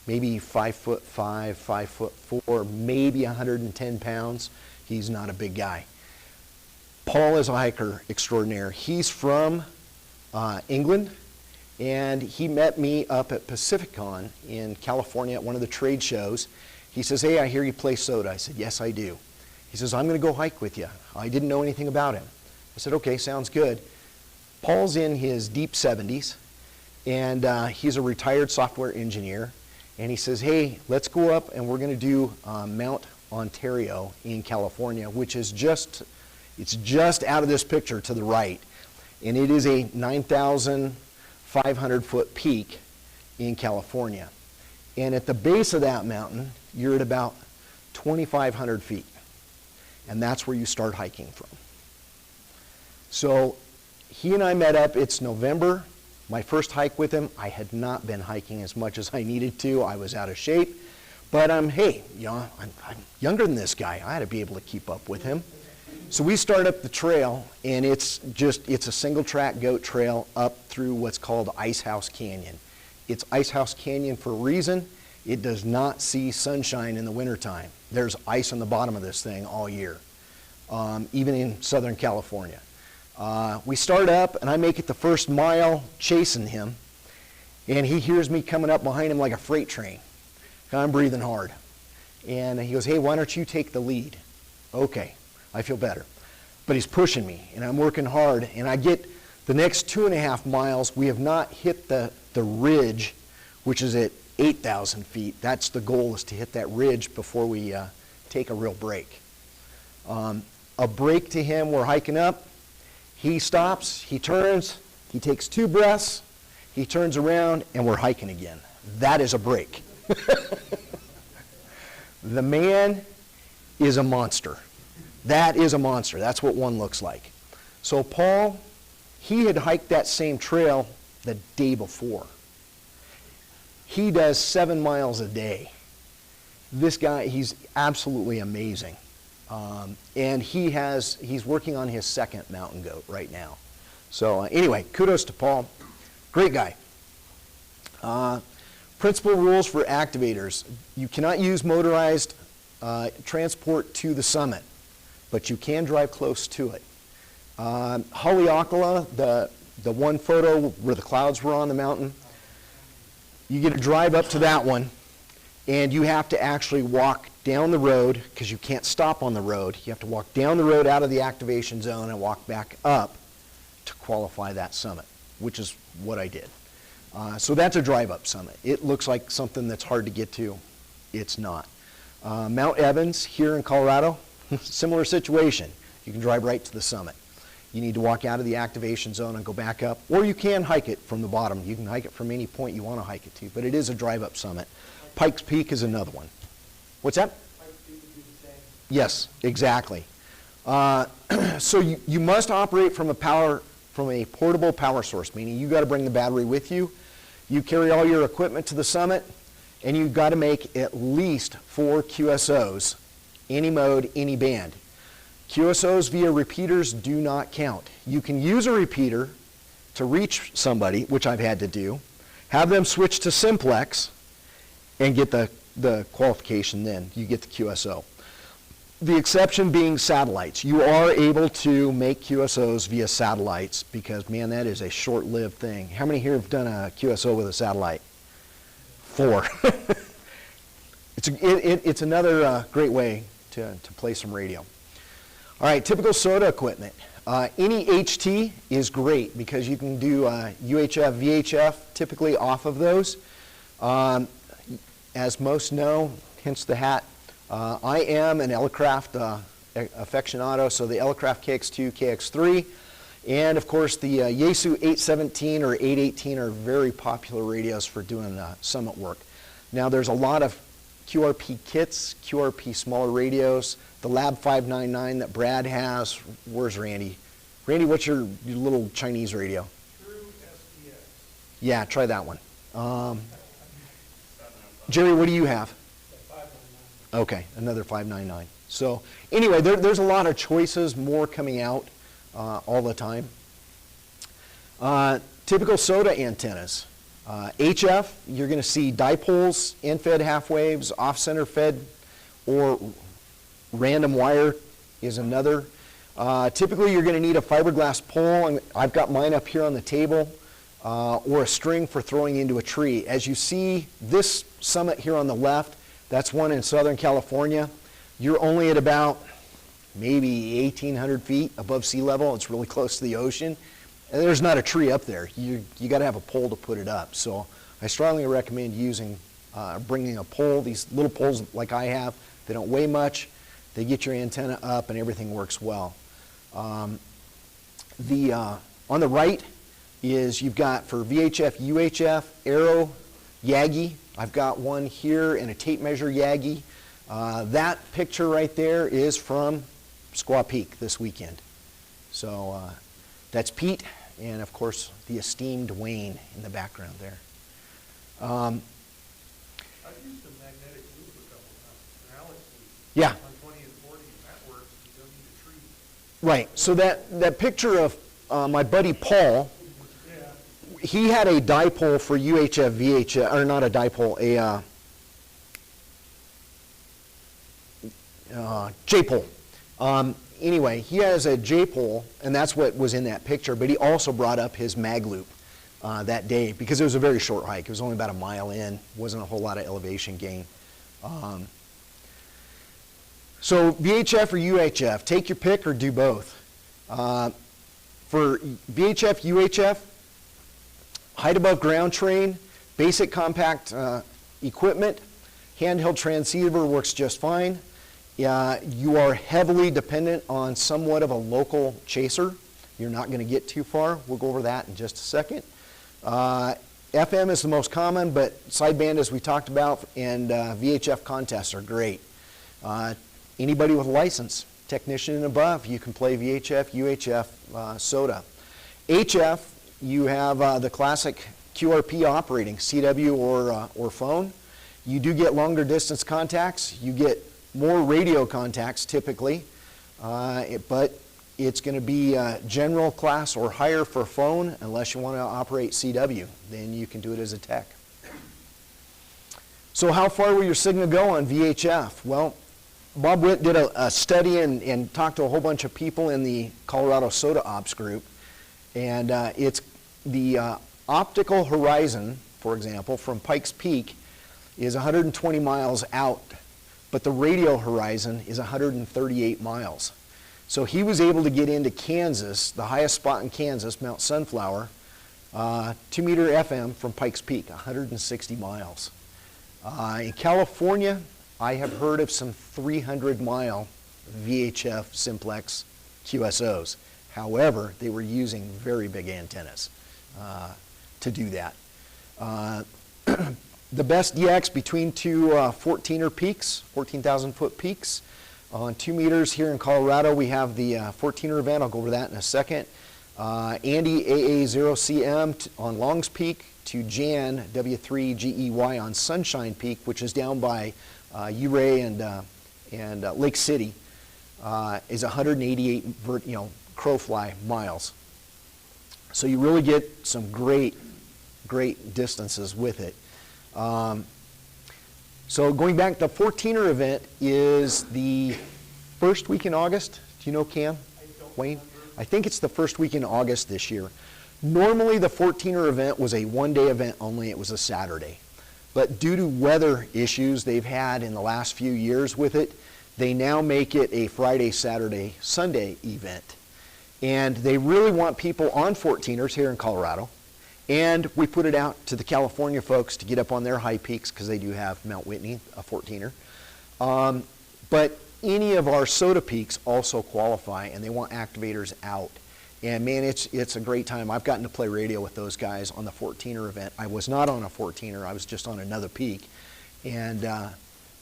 maybe 5'5", 5'4", maybe 110 pounds. He's not a big guy. Paul is a hiker extraordinaire. He's from England, and he met me up at Pacificon in California at one of the trade shows. He says, "Hey, I hear you play SOTA." I said, "Yes, I do." He says, "I'm going to go hike with you." I didn't know anything about him. I said, "Okay, sounds good." Paul's in his deep 70s, and he's a retired software engineer. And he says, "Hey, let's go up, and we're going to do Mount Ontario in California, which is just out of this picture to the right. And it is a 9,500-foot peak in California. And at the base of that mountain, you're at about 2,500 feet. And that's where you start hiking from. So he and I met up. It's November. My first hike with him, I had not been hiking as much as I needed to. I was out of shape. But I'm younger than this guy. I had to be able to keep up with him. So we start up the trail, and it's a single track goat trail up through what's called Ice House Canyon. It's Ice House Canyon for a reason. It does not see sunshine in the wintertime. There's ice on the bottom of this thing all year, even in Southern California. We start up, and I make it the first mile chasing him, and he hears me coming up behind him like a freight train. I'm breathing hard. And he goes, "Hey, why don't you take the lead?" Okay, I feel better. But he's pushing me, and I'm working hard, and I get the next 2.5 miles. We have not hit the ridge, which is at 8,000 feet. That's the goal, is to hit that ridge before we take a real break. A break to him, we're hiking up. He stops, he turns, he takes 2 breaths, he turns around, and we're hiking again. That is a break. The man is a monster. That is a monster. That's what one looks like. So Paul, he had hiked that same trail the day before. He does 7 miles a day. This guy, he's absolutely amazing. And he's working on his second mountain goat right now. So anyway, kudos to Paul. Great guy. Principal rules for activators. You cannot use motorized transport to the summit, but you can drive close to it. Haleakala, the one photo where the clouds were on the mountain, you get to drive up to that one, and you have to actually walk down the road, because you can't stop on the road. You have to walk down the road out of the activation zone and walk back up to qualify that summit, which is what I did. So that's a drive-up summit. It looks like something that's hard to get to. It's not. Mount Evans here in Colorado, similar situation. You can drive right to the summit. You need to walk out of the activation zone and go back up, or you can hike it from the bottom. You can hike it from any point you want to hike it to, but it is a drive-up summit. Pikes Peak is another one. What's that? Yes, exactly. So you must operate from a portable power source, meaning you got to bring the battery with you. You carry all your equipment to the summit, and you've got to make at least 4 QSOs, any mode, any band. QSOs via repeaters do not count. You can use a repeater to reach somebody, which I've had to do, have them switch to simplex, and get the qualification then. You get the QSO. The exception being satellites. You are able to make QSOs via satellites because, man, that is a short-lived thing. How many here have done a QSO with a satellite? 4. It's another great way to play some radio. All right, typical SOTA equipment. Any HT is great because you can do UHF, VHF typically off of those. As most know, hence the hat, I am an Elecraft aficionado, so the Elecraft KX2, KX3, and of course the Yaesu 817 or 818 are very popular radios for doing summit work. Now there's a lot of QRP kits, QRP smaller radios, the Lab 599 that Brad has. Where's Randy? Randy, what's your little Chinese radio? True SDS. Yeah, try that one. Jerry, what do you have? 599. Okay, another 599. So anyway, there's a lot of choices, more coming out all the time. Typical SOTA antennas. HF, you're going to see dipoles, end-fed half waves, off-center fed, or random wire is another. Typically, you're going to need a fiberglass pole, and I've got mine up here on the table, or a string for throwing into a tree. As you see, this summit here on the left, that's one in Southern California. You're only at about maybe 1,800 feet above sea level. It's really close to the ocean. And there's not a tree up there. You got to have a pole to put it up. So I strongly recommend using, bringing a pole. These little poles like I have, they don't weigh much. They get your antenna up and everything works well. On the right is you've got for VHF, UHF, Arrow, Yagi. I've got one here and a tape measure Yagi. That picture right there is from Squaw Peak this weekend. So that's Pete. And of course, the esteemed Wayne in the background there. I've used a magnetic loop a couple times, an Alex loop. Yeah. On 20 and 40, that works. You don't need a tree. Right. So that picture of my buddy Paul, Yeah. he had a dipole for UHF, VHF, or not a dipole, a J-pole. Anyway, he has a J-pole, and that's what was in that picture, but he also brought up his mag loop that day because it was a very short hike. It was only about a mile in, wasn't a whole lot of elevation gain. So VHF or UHF, take your pick or do both. For VHF, UHF, height above ground train, basic compact equipment, handheld transceiver works just fine. You are heavily dependent on somewhat of a local chaser. You're not going to get too far. We'll go over that in just a second. FM is the most common, but sideband, as we talked about, and VHF contests are great. Anybody with a license, technician and above, you can play VHF, UHF, SOTA. HF, you have the classic QRP operating, CW or phone. You do get longer distance contacts. You get more radio contacts typically, but it's going to be general class or higher for phone unless you want to operate CW. Then you can do it as a tech. So how far will your signal go on VHF? Well, Bob Witt did a study and talked to a whole bunch of people in the Colorado SOTA Ops group, and it's the optical horizon, for example, from Pikes Peak is 120 miles out, but the radio horizon is 138 miles. So he was able to get into Kansas, the highest spot in Kansas, Mount Sunflower, 2 meter FM from Pikes Peak, 160 miles. In California, I have heard of some 300-mile VHF simplex QSOs. However, they were using very big antennas to do that. The best DX between two 14er peaks, 14,000 foot peaks. On 2 meters here in Colorado, we have the 14er event. I'll go over that in a second. Andy AA0CM on Longs Peak to Jan W3GEY on Sunshine Peak, which is down by Ouray and Lake City, is 188 crowfly miles. So you really get some great distances with it. So going back, the 14er event is the first week in August. Do you know, Cam? Wayne? I think it's the first week in August this year. Normally the 14er event was a one-day event only. It was a Saturday. But due to weather issues they've had in the last few years with it, they now make it a Friday, Saturday, Sunday event. And they really want people on 14ers here in Colorado. And we put it out to the California folks to get up on their high peaks because they do have Mount Whitney, a 14er. But any of our SOTA peaks also qualify, and they want activators out. And man, it's a great time. I've gotten to play radio with those guys on the 14er event. I was not on a 14er, I was just on another peak. And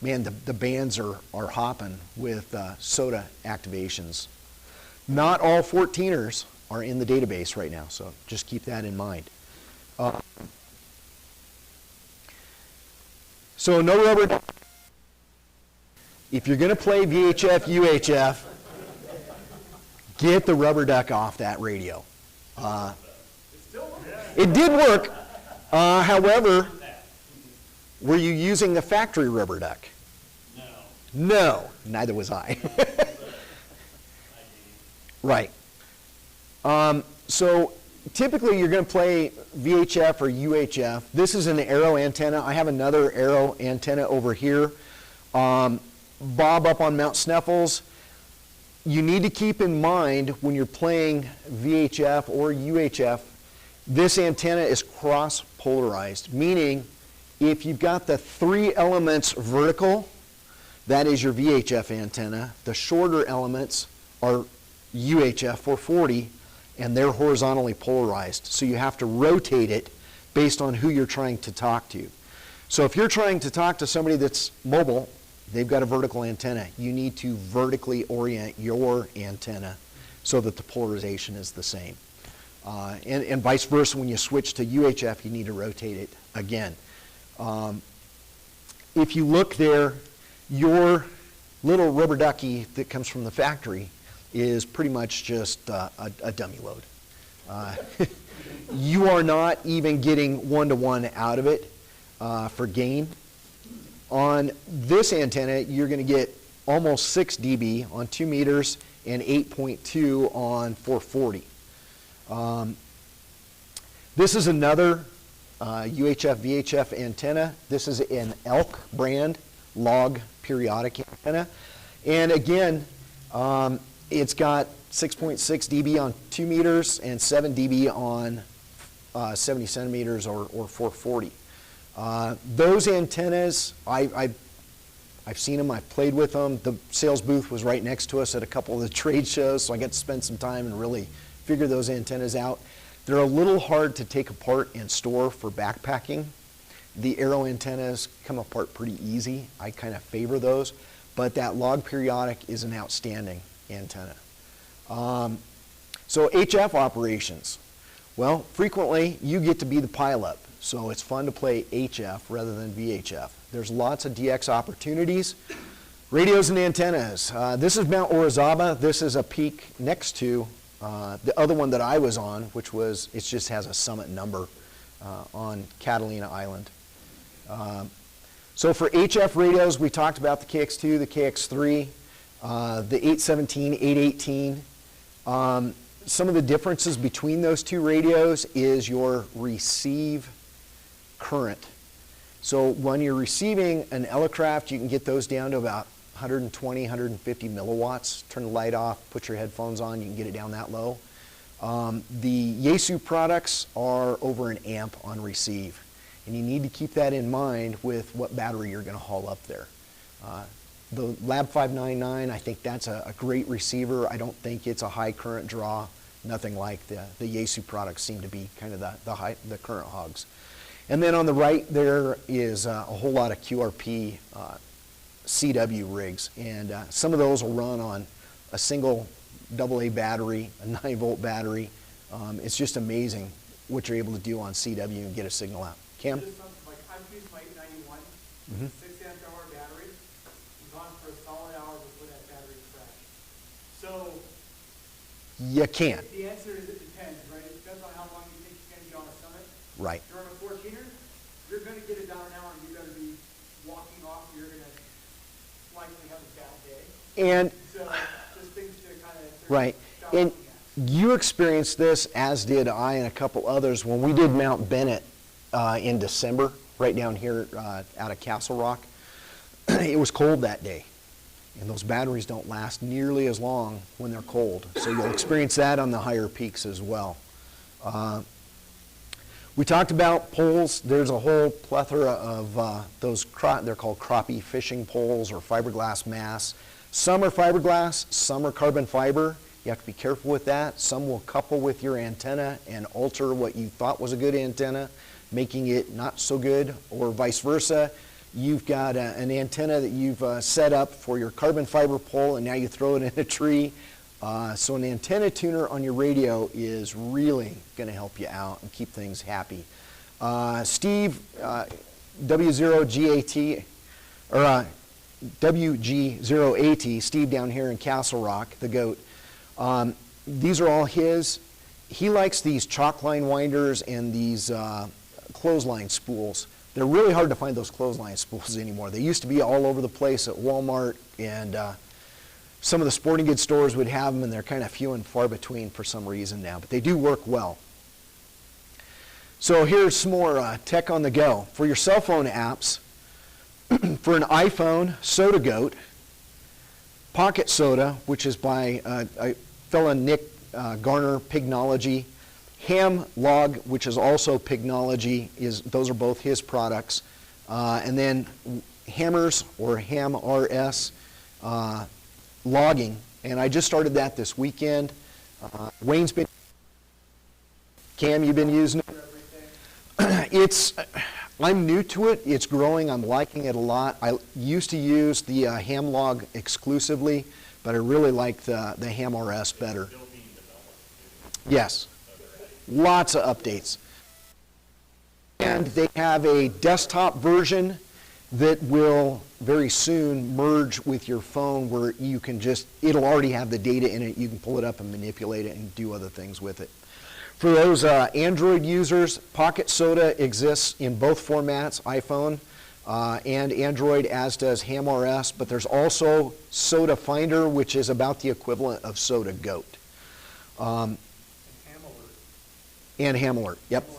man, the bands are hopping with SOTA activations. Not all 14ers are in the database right now, so just keep that in mind. So no rubber. If you're going to play VHF, UHF, get the rubber duck off that radio. It did work. However, were you using the factory rubber duck? No, neither was I. Right. So typically you're going to play VHF or UHF. This is an arrow antenna. I have another arrow antenna over here. Bob up on Mount Sneffels. You need to keep in mind when you're playing VHF or UHF, this antenna is cross-polarized, meaning if you've got the 3 elements vertical, that is your VHF antenna. The shorter elements are UHF 440, and they're horizontally polarized. So you have to rotate it based on who you're trying to talk to. So if you're trying to talk to somebody that's mobile, they've got a vertical antenna. You need to vertically orient your antenna so that the polarization is the same. And vice versa, when you switch to UHF, you need to rotate it again. If you look there, your little rubber ducky that comes from the factory is pretty much just a dummy load. You are not even getting one-to-one out of it for gain. On this antenna, you're going to get almost 6 dB on 2 meters and 8.2 on 440. This is another UHF VHF antenna. This is an Elk brand log periodic antenna. And again, it's got 6.6 dB on 2 meters and 7 dB on 70 centimeters or 440. Those antennas, I've seen them, I've played with them. The sales booth was right next to us at a couple of the trade shows, so I got to spend some time and really figure those antennas out. They're a little hard to take apart and store for backpacking. The arrow antennas come apart pretty easy. I kind of favor those, but that log periodic is an outstanding antenna. So HF operations. Well, frequently you get to be the pilot, so it's fun to play HF rather than VHF. There's lots of DX opportunities. Radios and antennas. This is Mount Orizaba. This is a peak next to the other one that I was on, which was, it just has a summit number on Catalina Island. So for HF radios, we talked about the KX2, the KX3, the 817, 818. Some of the differences between those two radios is your receive current. So when you're receiving an Elecraft, you can get those down to about 120, 150 milliwatts. Turn the light off, put your headphones on, you can get it down that low. The Yaesu products are over an amp on receive, and you need to keep that in mind with what battery you're going to haul up there. The Lab 599, I think that's a great receiver. I don't think it's a high current draw, nothing like the Yaesu products seem to be kind of the current hogs. And then on the right there is a whole lot of QRP CW rigs, and some of those will run on a single AA battery, a 9-volt battery. It's just amazing what you're able to do on CW and get a signal out. Cam? Just something like I've used my 891, 6 amp hour battery. I'm gone for a solid hour before that battery crashed. So You can't. the answer is it depends, right? It depends on how long you think you're going to be on a summit. Right. If you're on a 14er, you're going to get it down an hour and you're going to be walking off. You're going to likely have a bad day. And So just things to kind of right. And you experienced this, as did I and a couple others, when we did Mount Bennett in December, right down here out of Castle Rock. It was cold that day, and those batteries don't last nearly as long when they're cold. So you'll experience that on the higher peaks as well. We talked about poles. There's a whole plethora of those, they're called crappie fishing poles or fiberglass masts. Some are fiberglass, some are carbon fiber. You have to be careful with that. Some will couple with your antenna and alter what you thought was a good antenna, making it not so good, or vice versa. You've got an antenna that you've set up for your carbon fiber pole, and now you throw it in a tree. So an antenna tuner on your radio is really going to help you out and keep things happy. Steve, W0GAT, or WG0AT, Steve down here in Castle Rock, the goat. These are all his. He likes these chalk line winders and these clothesline spools. They're really hard to find, those clothesline spools anymore. They used to be all over the place at Walmart, and some of the sporting goods stores would have them, and they're kind of few and far between for some reason now, but they do work well. So here's some more tech on the go. For your cell phone apps, for an iPhone, SOTA Goat, Pocket SOTA, which is by a fella Nick Garner, Pignology, Ham Log, which is also Pignology, those are both his products, and then Hammers or Ham RS logging, and I just started that this weekend. Wayne's been, Cam, you've been using it? I'm new to it. It's growing. I'm liking it a lot. I used to use the Ham Log exclusively, but I really like the Ham RS better. Yes. Lots of updates. And they have a desktop version that will very soon merge with your phone, where you can it'll already have the data in it. You can pull it up and manipulate it and do other things with it. For those Android users, Pocket SOTA exists in both formats, iPhone and Android, as does Ham RS, but there's also SOTA Finder, which is about the equivalent of SOTA Goat. And Ham Alert, yep.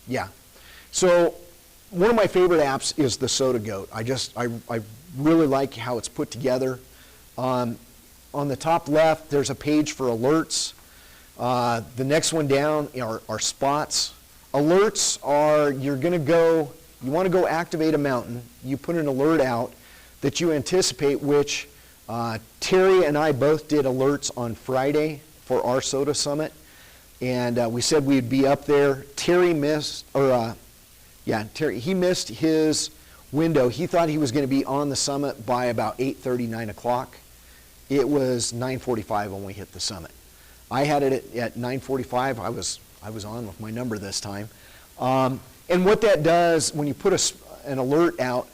Yeah. So one of my favorite apps is the SOTA Goat. I really like how it's put together. On the top left, there's a page for alerts. The next one down are spots. Alerts are, you want to go activate a mountain. You put an alert out that you anticipate, which Terry and I both did alerts on Friday for our SOTA Summit. And we said we'd be up there. Terry missed, he missed his window. He thought he was going to be on the summit by about 8:30, 9 o'clock. It was 9:45 when we hit the summit. I had it at 9:45. I was on with my number this time. And what that does, when you put an alert out,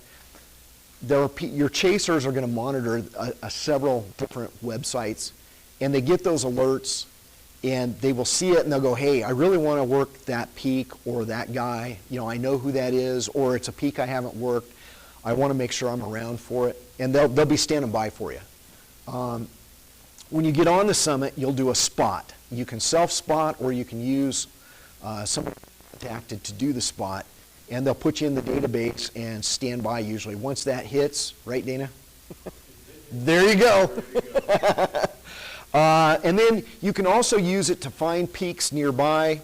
your chasers are going to monitor several different websites, and they get those alerts, and they will see it, and they'll go, hey, I really want to work that peak or that guy. I know who that is, or it's a peak I haven't worked. I want to make sure I'm around for it, and they'll be standing by for you. When you get on the summit, you'll do a spot. You can self-spot, or you can use someone contacted to do the spot, and they'll put you in the database and stand by usually. Once that hits, right, Dana? There you go. And then you can also use it to find peaks nearby,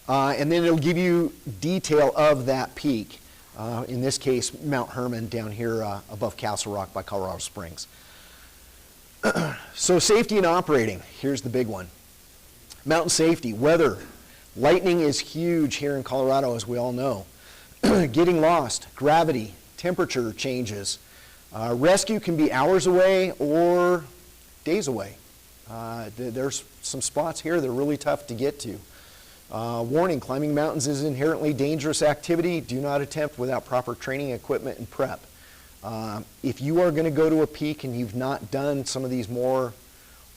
and then it'll give you detail of that peak. In this case, Mount Herman down here above Castle Rock by Colorado Springs. So safety and operating, here's the big one. Mountain safety, weather. Lightning is huge here in Colorado, as we all know. Getting lost, gravity, temperature changes. Rescue can be hours away or days away. There's some spots here that are really tough to get to. Warning, climbing mountains is inherently dangerous activity. Do not attempt without proper training, equipment, and prep. If you are going to go to a peak and you've not done some of these more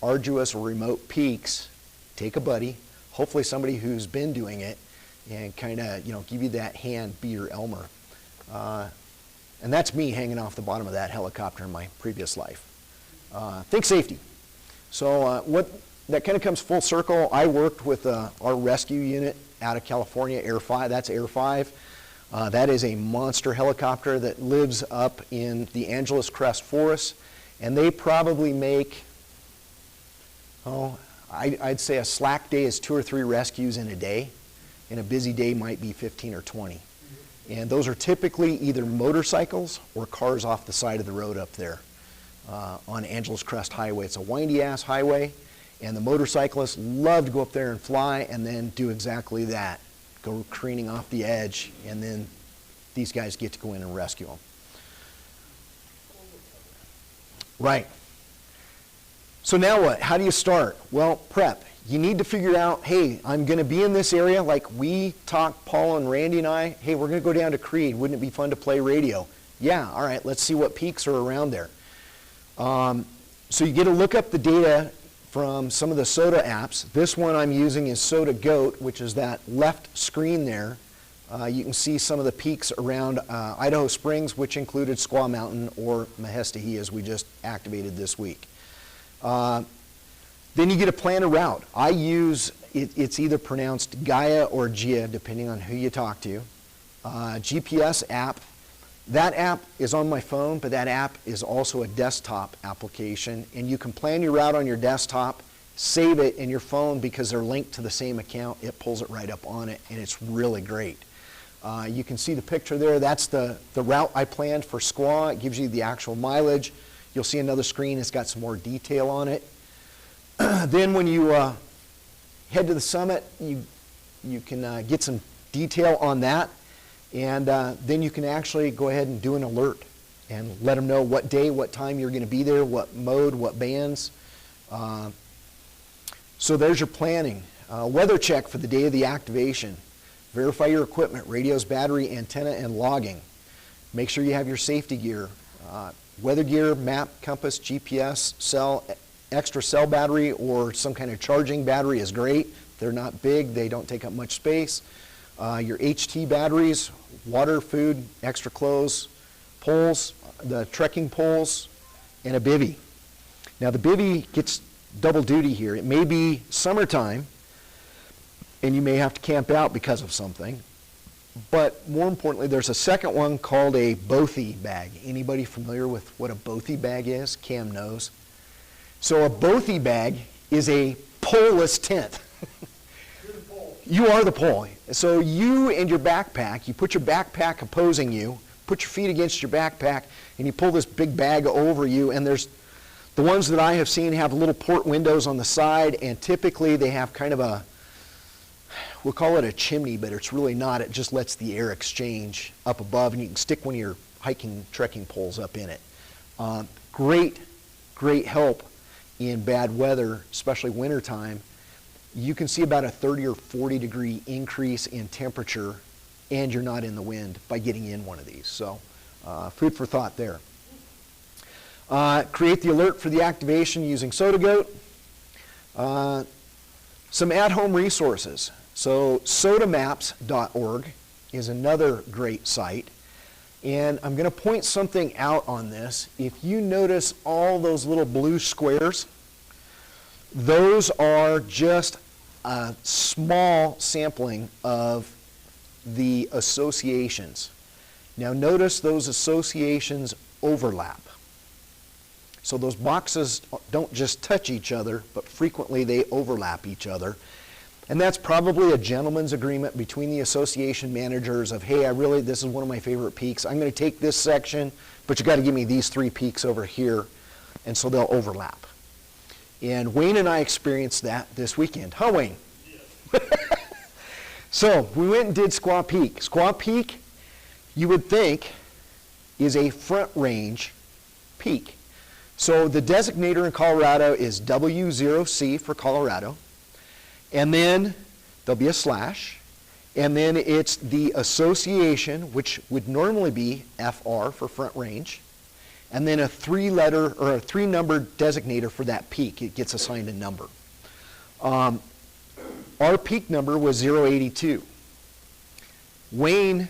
arduous or remote peaks, take a buddy, hopefully somebody who's been doing it, and kind of, give you that hand, be your Elmer. And that's me hanging off the bottom of that helicopter in my previous life. Think safety. So that kind of comes full circle. I worked with our rescue unit out of California, Air 5. That's Air 5. That is a monster helicopter that lives up in the Angeles Crest Forest, and they probably make, I'd say a slack day is 2 or 3 rescues in a day, and a busy day might be 15 or 20. And those are typically either motorcycles or cars off the side of the road up there on Angeles Crest Highway. It's a windy-ass highway, and the motorcyclists love to go up there and fly and then do exactly that. Go careening off the edge, and then these guys get to go in and rescue them. Right. So now what? How do you start? Well, prep. You need to figure out, hey, I'm going to be in this area. Like we talked, Paul and Randy and I, hey, we're going to go down to Creed. Wouldn't it be fun to play radio? Yeah, all right, let's see what peaks are around there. So you get to look up the data from some of the SOTA apps. This one I'm using is SOTA Goat, which is that left screen there. You can see some of the peaks around Idaho Springs, which included Squaw Mountain or Mahestahee, as we just activated this week. Then you get to plan a route. I use, it's either pronounced Gaia or Gia, depending on who you talk to. GPS app. That app is on my phone, but that app is also a desktop application, and you can plan your route on your desktop, save it in your phone because they're linked to the same account. It pulls it right up on it, and it's really great. You can see the picture there. That's the route I planned for Squaw. It gives you the actual mileage. You'll see another screen. It's got some more detail on it. Then when you head to the summit, you can get some detail on that. And then you can actually go ahead and do an alert and let them know what day, what time you're going to be there, what mode, what bands. So there's your planning. Weather check for the day of the activation. Verify your equipment, radios, battery, antenna, and logging. Make sure you have your safety gear. Weather gear, map, compass, GPS, cell, extra cell battery, or some kind of charging battery is great. They're not big, they don't take up much space. Your HT batteries, water, food, extra clothes, poles, the trekking poles, and a bivvy. Now the bivvy gets double duty here. It may be summertime, and you may have to camp out because of something. But more importantly, there's a second one called a bothy bag. Anybody familiar with what a bothy bag is? Cam knows. So a bothy bag is a poleless tent. You are the pole. So you and your backpack, you put your backpack opposing you, put your feet against your backpack, and you pull this big bag over you, and there's the ones that I have seen have little port windows on the side, and typically they have kind of a, we'll call it a chimney, but it's really not. It just lets the air exchange up above, and you can stick one of your hiking, trekking poles up in it. Great help in bad weather, especially wintertime. You can see about a 30 or 40 degree increase in temperature, and you're not in the wind by getting in one of these. So food for thought there. Create the alert for the activation using SOTA Goat. Some at-home resources. So sotamaps.org is another great site. And I'm going to point something out on this. If you notice all those little blue squares, those are just a small sampling of the associations. Now notice those associations overlap. So those boxes don't just touch each other, but frequently they overlap each other. And that's probably a gentleman's agreement between the association managers of, hey, this is one of my favorite peaks. I'm going to take this section, but you got to give me these 3 peaks over here. And so they'll overlap. And Wayne and I experienced that this weekend. Huh, Wayne? Yes. So we went and did Squaw Peak. Squaw Peak, you would think, is a front range peak. So the designator in Colorado is W0C for Colorado. And then there'll be a slash. And then it's the association, which would normally be FR for front range. And then a 3-letter or a 3-number designator for that peak. It gets assigned a number. Our peak number was 082. Wayne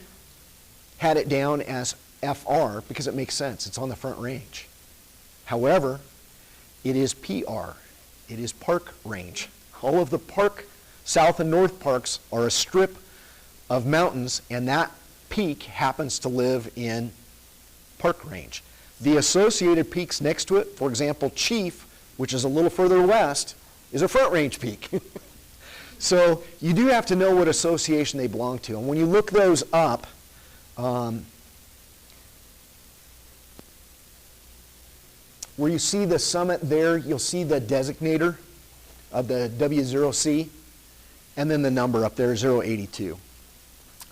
had it down as FR because it makes sense. It's on the front range. However, it is PR. It is park range. All of the park, south and north parks, are a strip of mountains, and that peak happens to live in park range. The associated peaks next to it, for example, Chief, which is a little further west, is a front range peak. So you do have to know what association they belong to. And when you look those up, where you see the summit there, you'll see the designator of the W0C, and then the number up there, 082.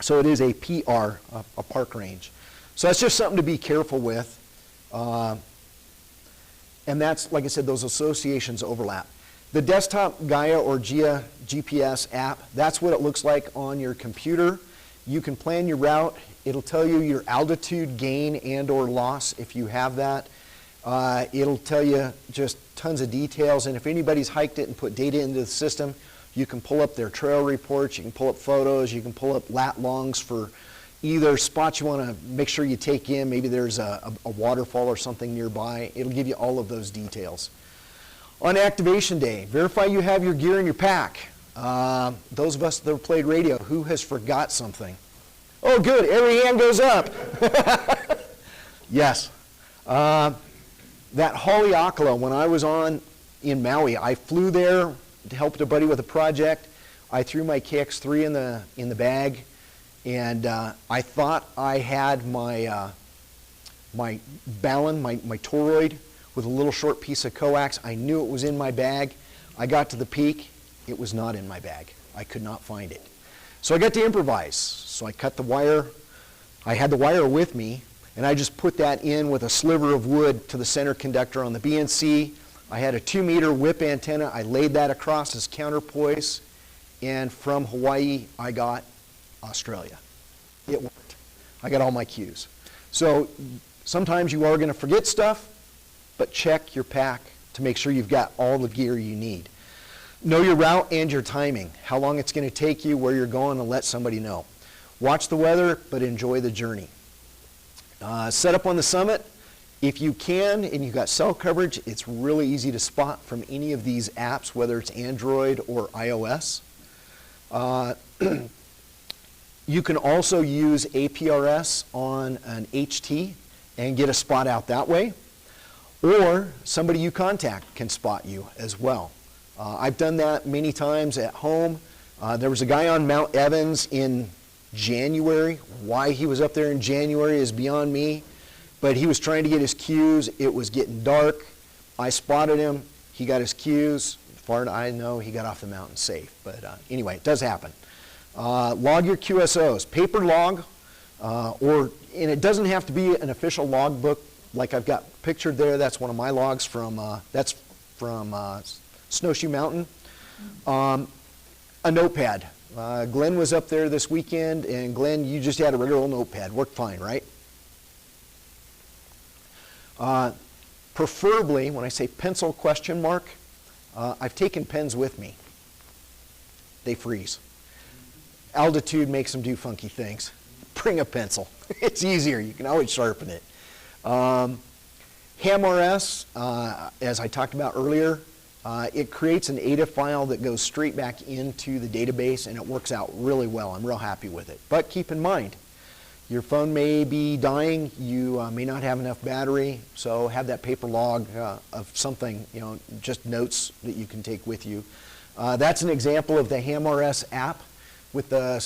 So it is a PR, a park range. So that's just something to be careful with. And that's, like I said, those associations overlap. The desktop Gaia or Gia GPS app, that's what it looks like on your computer. You can plan your route. It'll tell you your altitude gain and or loss if you have that. It'll tell you just tons of details, and if anybody's hiked it and put data into the system, you can pull up their trail reports, you can pull up photos, you can pull up lat longs for either spots you want to make sure you take in. Maybe there's a waterfall or something nearby. It'll give you all of those details. On activation day, verify you have your gear in your pack. Those of us that have played radio, who has forgot something? Oh, good, every hand goes up. Yes. That Haleakala, when I was in Maui, I flew there to help a buddy with a project. I threw my KX3 in the bag, and I thought I had my my balun, my toroid, with a little short piece of coax. I knew it was in my bag. I got to the peak. It was not in my bag. I could not find it. So I got to improvise. So I cut the wire. I had the wire with me, and I just put that in with a sliver of wood to the center conductor on the BNC. I had a 2-meter whip antenna. I laid that across as counterpoise, and from Hawaii, I got Australia. It worked. I got all my cues. So sometimes you are going to forget stuff, but check your pack to make sure you've got all the gear you need. Know your route and your timing, how long it's going to take you, where you're going, and let somebody know. Watch the weather, but enjoy the journey. Set up on the summit. If you can, and you've got cell coverage, it's really easy to spot from any of these apps, whether it's Android or iOS. You can also use APRS on an HT and get a spot out that way. Or somebody you contact can spot you as well. I've done that many times at home. There was a guy on Mount Evans in January. Why he was up there in January is beyond me. But he was trying to get his cues. It was getting dark. I spotted him. He got his cues. As far as I know, he got off the mountain safe. But anyway, it does happen. Log your QSOs. Paper log, and it doesn't have to be an official log book like I've got pictured there. That's one of my logs from Snowshoe Mountain. A notepad. Glenn was up there this weekend, and Glenn, you just had a regular old notepad. Worked fine, right? Preferably, when I say pencil question mark, I've taken pens with me. They freeze. Altitude makes them do funky things. Bring a pencil. It's easier. You can always sharpen it. HAMRS, as I talked about earlier, it creates an ADA file that goes straight back into the database, and it works out really well. I'm real happy with it. But keep in mind, Your phone may be dying, you may not have enough battery, so have that paper log of something, just notes that you can take with you. That's an example of the HamRS app with the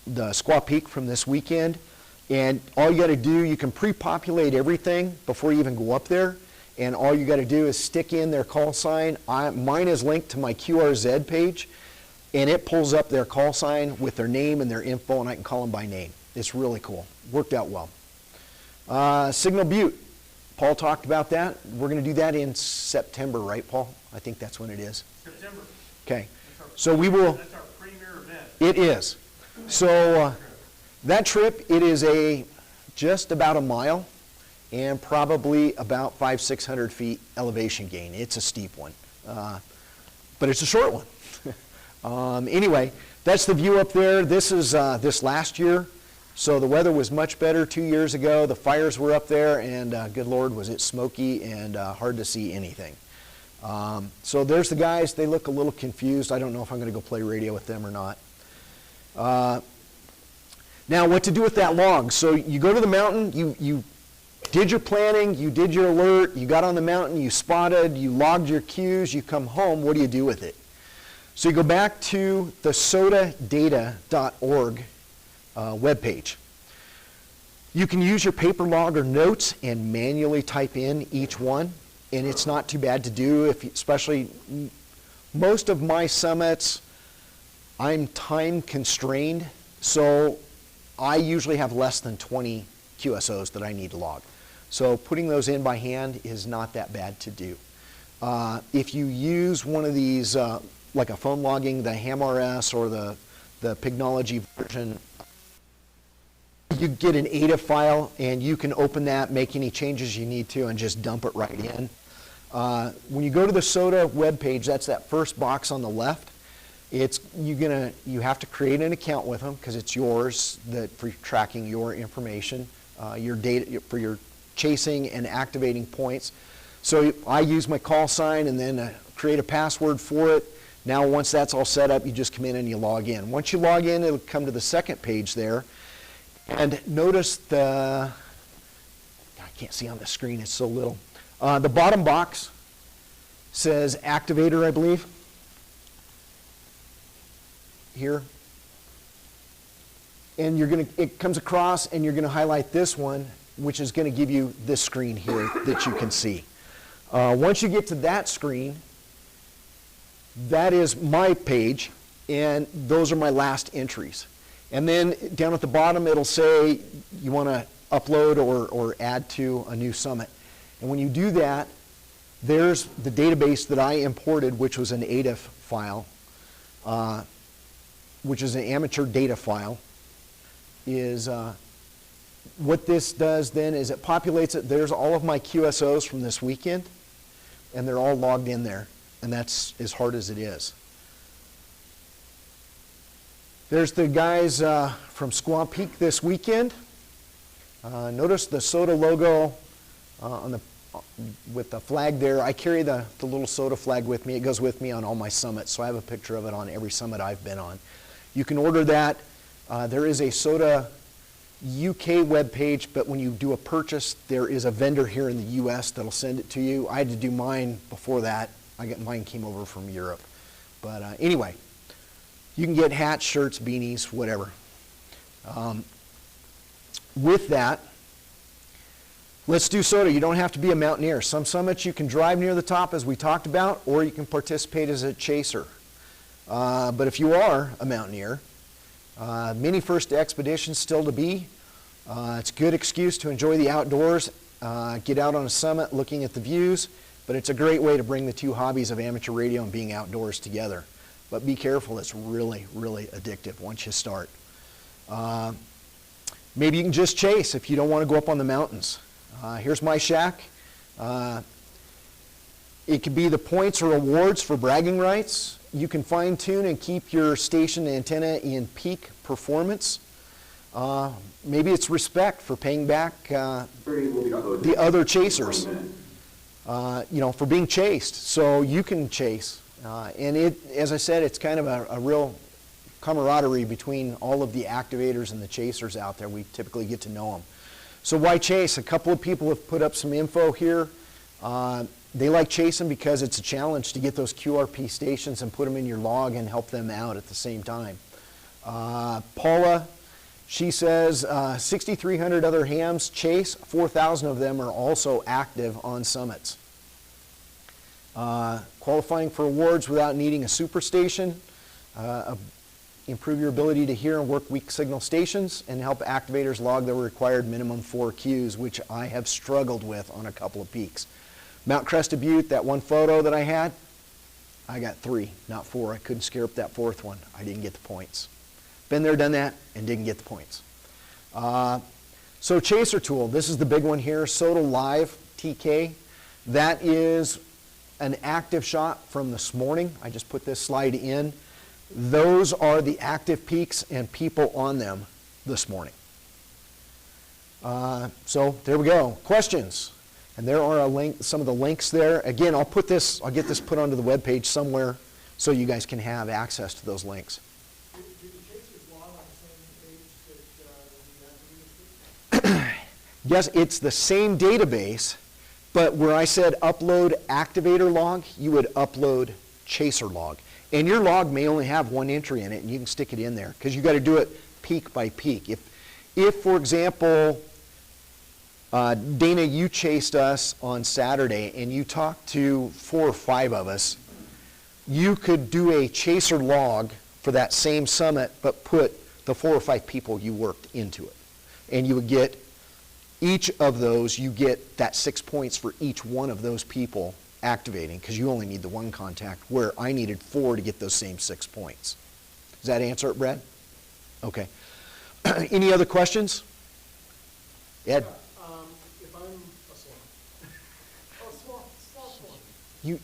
Squaw Peak from this weekend. And all you got to do, you can pre-populate everything before you even go up there. And all you got to do is stick in their call sign. Mine is linked to my QRZ page, and it pulls up their call sign with their name and their info, and I can call them by name. It's really cool. Worked out well. Signal Butte. Paul talked about that. We're going to do that in September, right, Paul? I think that's when it is. September. Okay. So we will. That's our premier event. It is. So that trip, it is just about a mile and probably about 500-600 feet elevation gain. It's a steep one, but it's a short one. Anyway, that's the view up there. This is this last year. So the weather was much better 2 years ago. The fires were up there, and good Lord, was it smoky and hard to see anything. So there's the guys. They look a little confused. I don't know if I'm going to go play radio with them or not. Now, what to do with that log? So you go to the mountain, you did your planning, you did your alert, you got on the mountain, you spotted, you logged your cues, you come home. What do you do with it? So you go back to the sotadata.org webpage. You can use your paper log or notes and manually type in each one, and it's not too bad to do, especially most of my summits, I'm time constrained, so I usually have less than 20 QSOs that I need to log. So putting those in by hand is not that bad to do. If you use one of these, like a phone logging, the HamRS or the Pignology version, you get an ADA file and you can open that, make any changes you need to, and just dump it right in. When you go to the SOTA webpage, that's that first box on the left. You have to create an account with them because it's yours for tracking your information, your data for your chasing and activating points. So I use my call sign and then create a password for it. Now once that's all set up, you just come in and you log in. Once you log in, it'll come to the second page there. And notice I can't see on the screen, it's so little. The bottom box says activator, I believe. Here. And it comes across and you're going to highlight this one, which is going to give you this screen here that you can see. Once you get to that screen, that is my page, and those are my last entries. And then down at the bottom, it'll say you want to upload or add to a new summit. And when you do that, there's the database that I imported, which was an ADIF file, which is an amateur data file. What this does then is it populates it. There's all of my QSOs from this weekend, and they're all logged in there. And that's as hard as it is. There's the guys from Squaw Peak this weekend. Notice the SOTA logo with the flag there. I carry the little SOTA flag with me. It goes with me on all my summits, so I have a picture of it on every summit I've been on. You can order that. There is a SOTA UK webpage, but when you do a purchase, there is a vendor here in the US that'll send it to you. I had to do mine before that. Mine came over from Europe. But anyway, you can get hats, shirts, beanies, whatever. With that, let's do SOTA. You don't have to be a mountaineer. Some summits you can drive near the top, as we talked about, or you can participate as a chaser. But if you are a mountaineer, mini first expeditions still to be. It's a good excuse to enjoy the outdoors, get out on a summit looking at the views, but it's a great way to bring the two hobbies of amateur radio and being outdoors together. But be careful, it's really, really addictive once you start. Maybe you can just chase if you don't want to go up on the mountains. Here's my shack. It could be the points or awards for bragging rights. You can fine tune and keep your station antenna in peak performance. Maybe it's respect for paying back the other chasers, for being chased. So you can chase. And as I said, it's kind of a real camaraderie between all of the activators and the chasers out there. We typically get to know them. So why chase? A couple of people have put up some info here. They like chasing because it's a challenge to get those QRP stations and put them in your log and help them out at the same time. Paula, she says 6,300 other hams chase, 4,000 of them are also active on summits. Qualifying for awards without needing a superstation, improve your ability to hear and work weak signal stations, and help activators log the required minimum 4 Qs, which I have struggled with on a couple of peaks. Mount Crested Butte, that one photo that I had, I got 3, not 4. I couldn't scare up that 4th one. I didn't get the points. Been there, done that, and didn't get the points. So chaser tool, this is the big one here, SOTA Live TK. That is an active shot from this morning. I just put this slide in. Those are the active peaks and people on them this morning. So there we go. Questions? And there are some of the links there. Again, I'll get this put onto the webpage somewhere so you guys can have access to those links. Do the chasers log on the same page that the activators do? Yes, it's the same database, but where I said upload activator log, you would upload chaser log. And your log may only have 1 entry in it, and you can stick it in there, because you got to do it peak by peak. If for example, Dana, you chased us on Saturday, and you talked to 4 or 5 of us, you could do a chaser log for that same summit, but put the 4 or 5 people you worked into it. And you would get each of those, you get that 6 points for each one of those people activating, because you only need the 1 contact, where I needed 4 to get those same 6 points. Does that answer it, Brad? Okay. Any other questions? Ed? If I'm a swan, small swan, You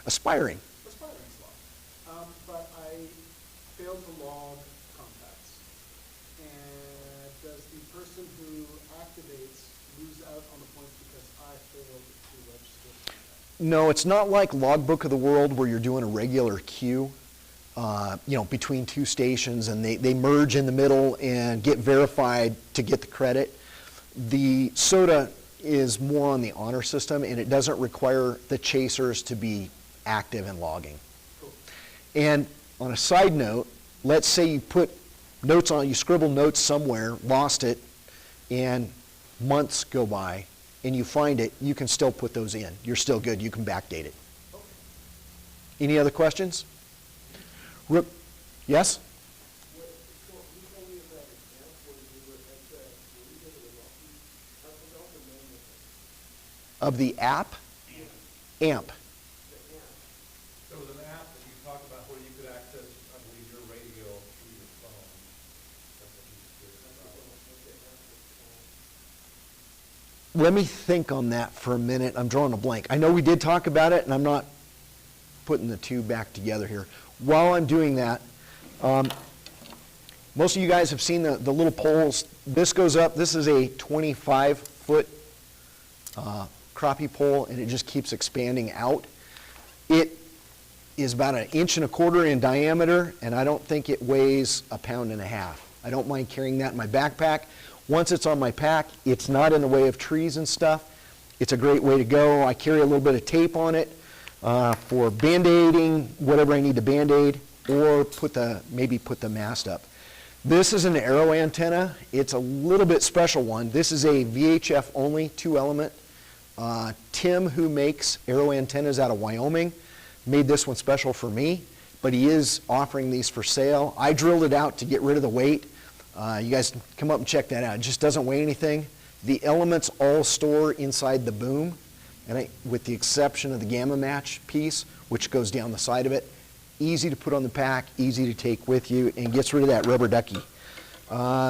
aspiring. aspiring swan, but I failed to log contacts. And does the person who activates lose out on the points because I failed to register contacts? No, it's not like Logbook of the World where you're doing a regular queue, between 2 stations, and they merge in the middle and get verified to get the credit. The SOTA is more on the honor system, and it doesn't require the chasers to be active in logging. Cool. And on a side note, let's say you put notes on, you scribble notes somewhere, lost it, and months go by, and you find it, you can still put those in. You're still good. You can backdate it. Okay. Any other questions? Yes? Of the app? AMP. There was an app that you talked about where you could access, I believe, your radio through your phone. That's what Let me think on that for a minute. I'm drawing a blank. I know we did talk about it, and I'm not putting the 2 back together here. While I'm doing that, most of you guys have seen the little poles. This goes up. This is a 25-foot crappie pole, and it just keeps expanding out. It is about 1.25 inches in diameter, and I don't think it weighs 1.5 pounds. I don't mind carrying that in my backpack. Once it's on my pack, it's not in the way of trees and stuff. It's a great way to go. I carry a little bit of tape on it for band-aiding, whatever I need to band-aid, or maybe put the mast up. This is an aero antenna. It's a little bit special one. This is a VHF only 2-element. Tim, who makes aero antennas out of Wyoming, made this one special for me, but he is offering these for sale. I drilled it out to get rid of the weight. You guys can come up and check that out. It just doesn't weigh anything. The elements all store inside the boom, and with the exception of the gamma match piece, which goes down the side of it. Easy to put on the pack, easy to take with you, and gets rid of that rubber ducky.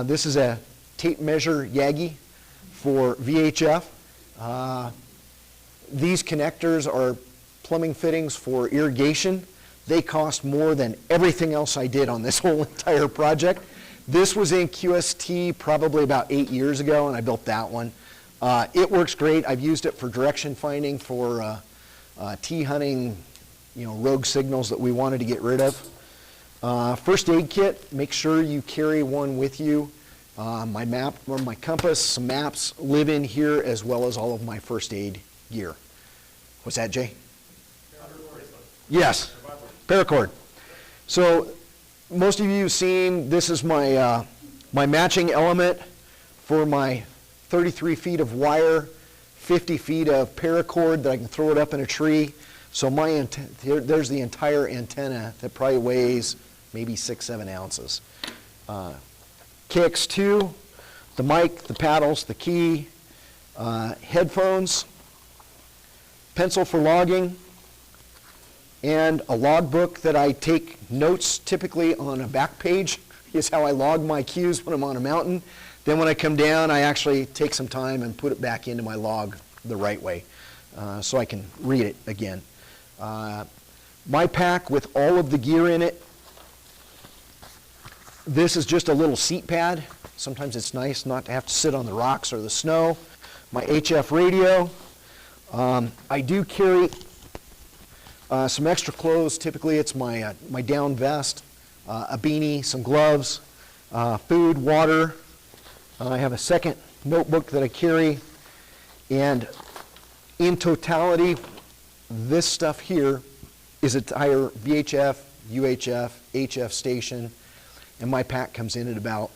This is a tape measure Yagi for VHF. These connectors are plumbing fittings for irrigation. They cost more than everything else I did on this whole entire project. This was in QST probably about 8 years ago, and I built that one. It works great. I've used it for direction finding, for T hunting, rogue signals that we wanted to get rid of. First aid kit, make sure you carry one with you. My map or my compass, some maps live in here, as well as all of my first aid gear. What's that, Jay? Yes, paracord. So most of you have seen, this is my, my matching element for my 33 feet of wire, 50 feet of paracord that I can throw it up in a tree. So there's the entire antenna that probably weighs maybe 6-7 ounces. KX2, the mic, the paddles, the key, headphones, pencil for logging, and a logbook that I take notes typically on a back page is how I log my cues when I'm on a mountain. Then when I come down, I actually take some time and put it back into my log the right way so I can read it again. My pack with all of the gear in it. This is just a little seat pad. Sometimes it's nice not to have to sit on the rocks or the snow. My HF radio. I do carry some extra clothes. Typically it's my, my down vest, a beanie, some gloves, food, water. I have a second notebook that I carry. And in totality, this stuff here is a entire VHF, UHF, HF station. And my pack comes in at about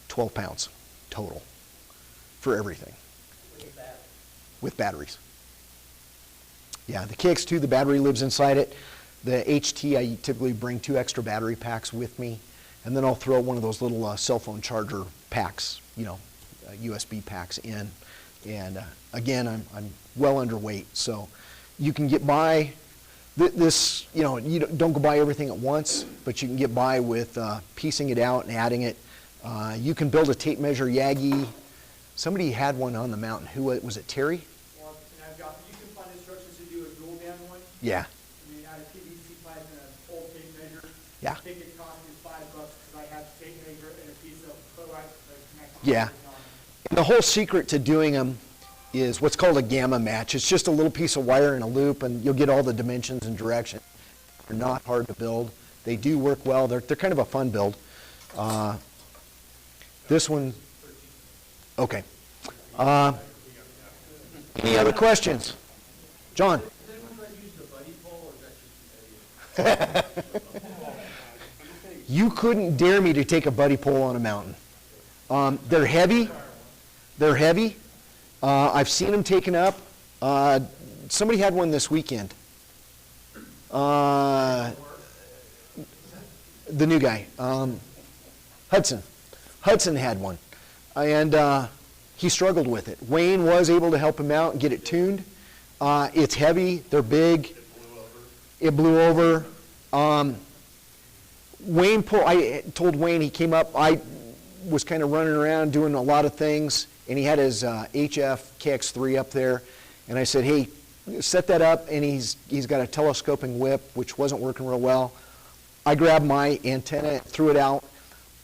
12 pounds total for everything. With batteries. Yeah, the KX2, the battery lives inside it. The HT, I typically bring 2 extra battery packs with me. And then I'll throw one of those little cell phone charger packs, you know, USB packs in. And again, I'm well underweight. So you can get by. This, you know, you don't go buy everything at once, but you can get by with piecing it out and adding it. You can build a tape measure Yagi. Somebody had one on the mountain. Who was it? Terry? Well, I've got, you can find instructions to do a dual band one. Yeah. I mean, I had a PVC pipe and an old tape measure. Yeah. I think it cost me $5 because I had a tape measure and a piece of chloride connected. Yeah. And the whole secret to doing them is what's called a gamma match. It's just a little piece of wire in a loop, and you'll get all the dimensions and direction. They're not hard to build. They do work well. They're kind of a fun build. This one, okay. Any other questions? John? You couldn't dare me to take a buddy pole on a mountain. They're heavy. They're heavy. I've seen them taken up. Somebody had one this weekend. The new guy, Hudson. Hudson had one, and he struggled with it. Wayne was able to help him out and get it tuned. It's heavy. They're big. It blew over. I told Wayne, he came up. I was kind of running around doing a lot of things. And he had his HF KX3 up there, and I said, hey, set that up, and he's got a telescoping whip, which wasn't working real well. I grabbed my antenna, threw it out.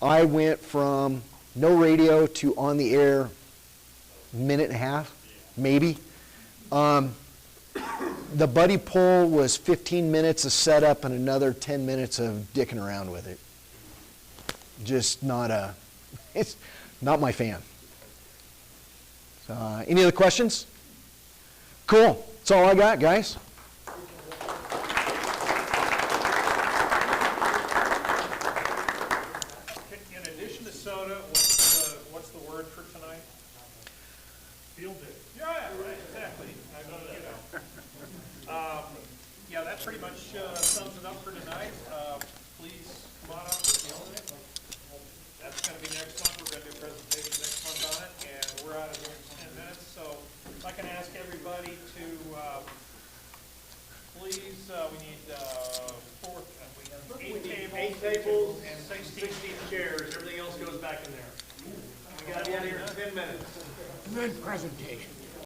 I went from no radio to on the air, minute and a half, maybe. The buddy pole was 15 minutes of setup and another 10 minutes of dicking around with it. Just it's not my fan. Any other questions? Cool. That's all I got, guys. In addition to SOTA, what's the word for tonight? Field day. Yeah, right, exactly. I mean, you know. Yeah, that pretty much sums it up for tonight. Please come on up with the element. That's going to be next month. We're going to do a presentation next month on it, and we're out of here in 10 minutes. So if I can ask everybody to please, we need 8 tables and 16 chairs. Everything else goes back in there. We got to be out of here in 10 minutes. Good presentation.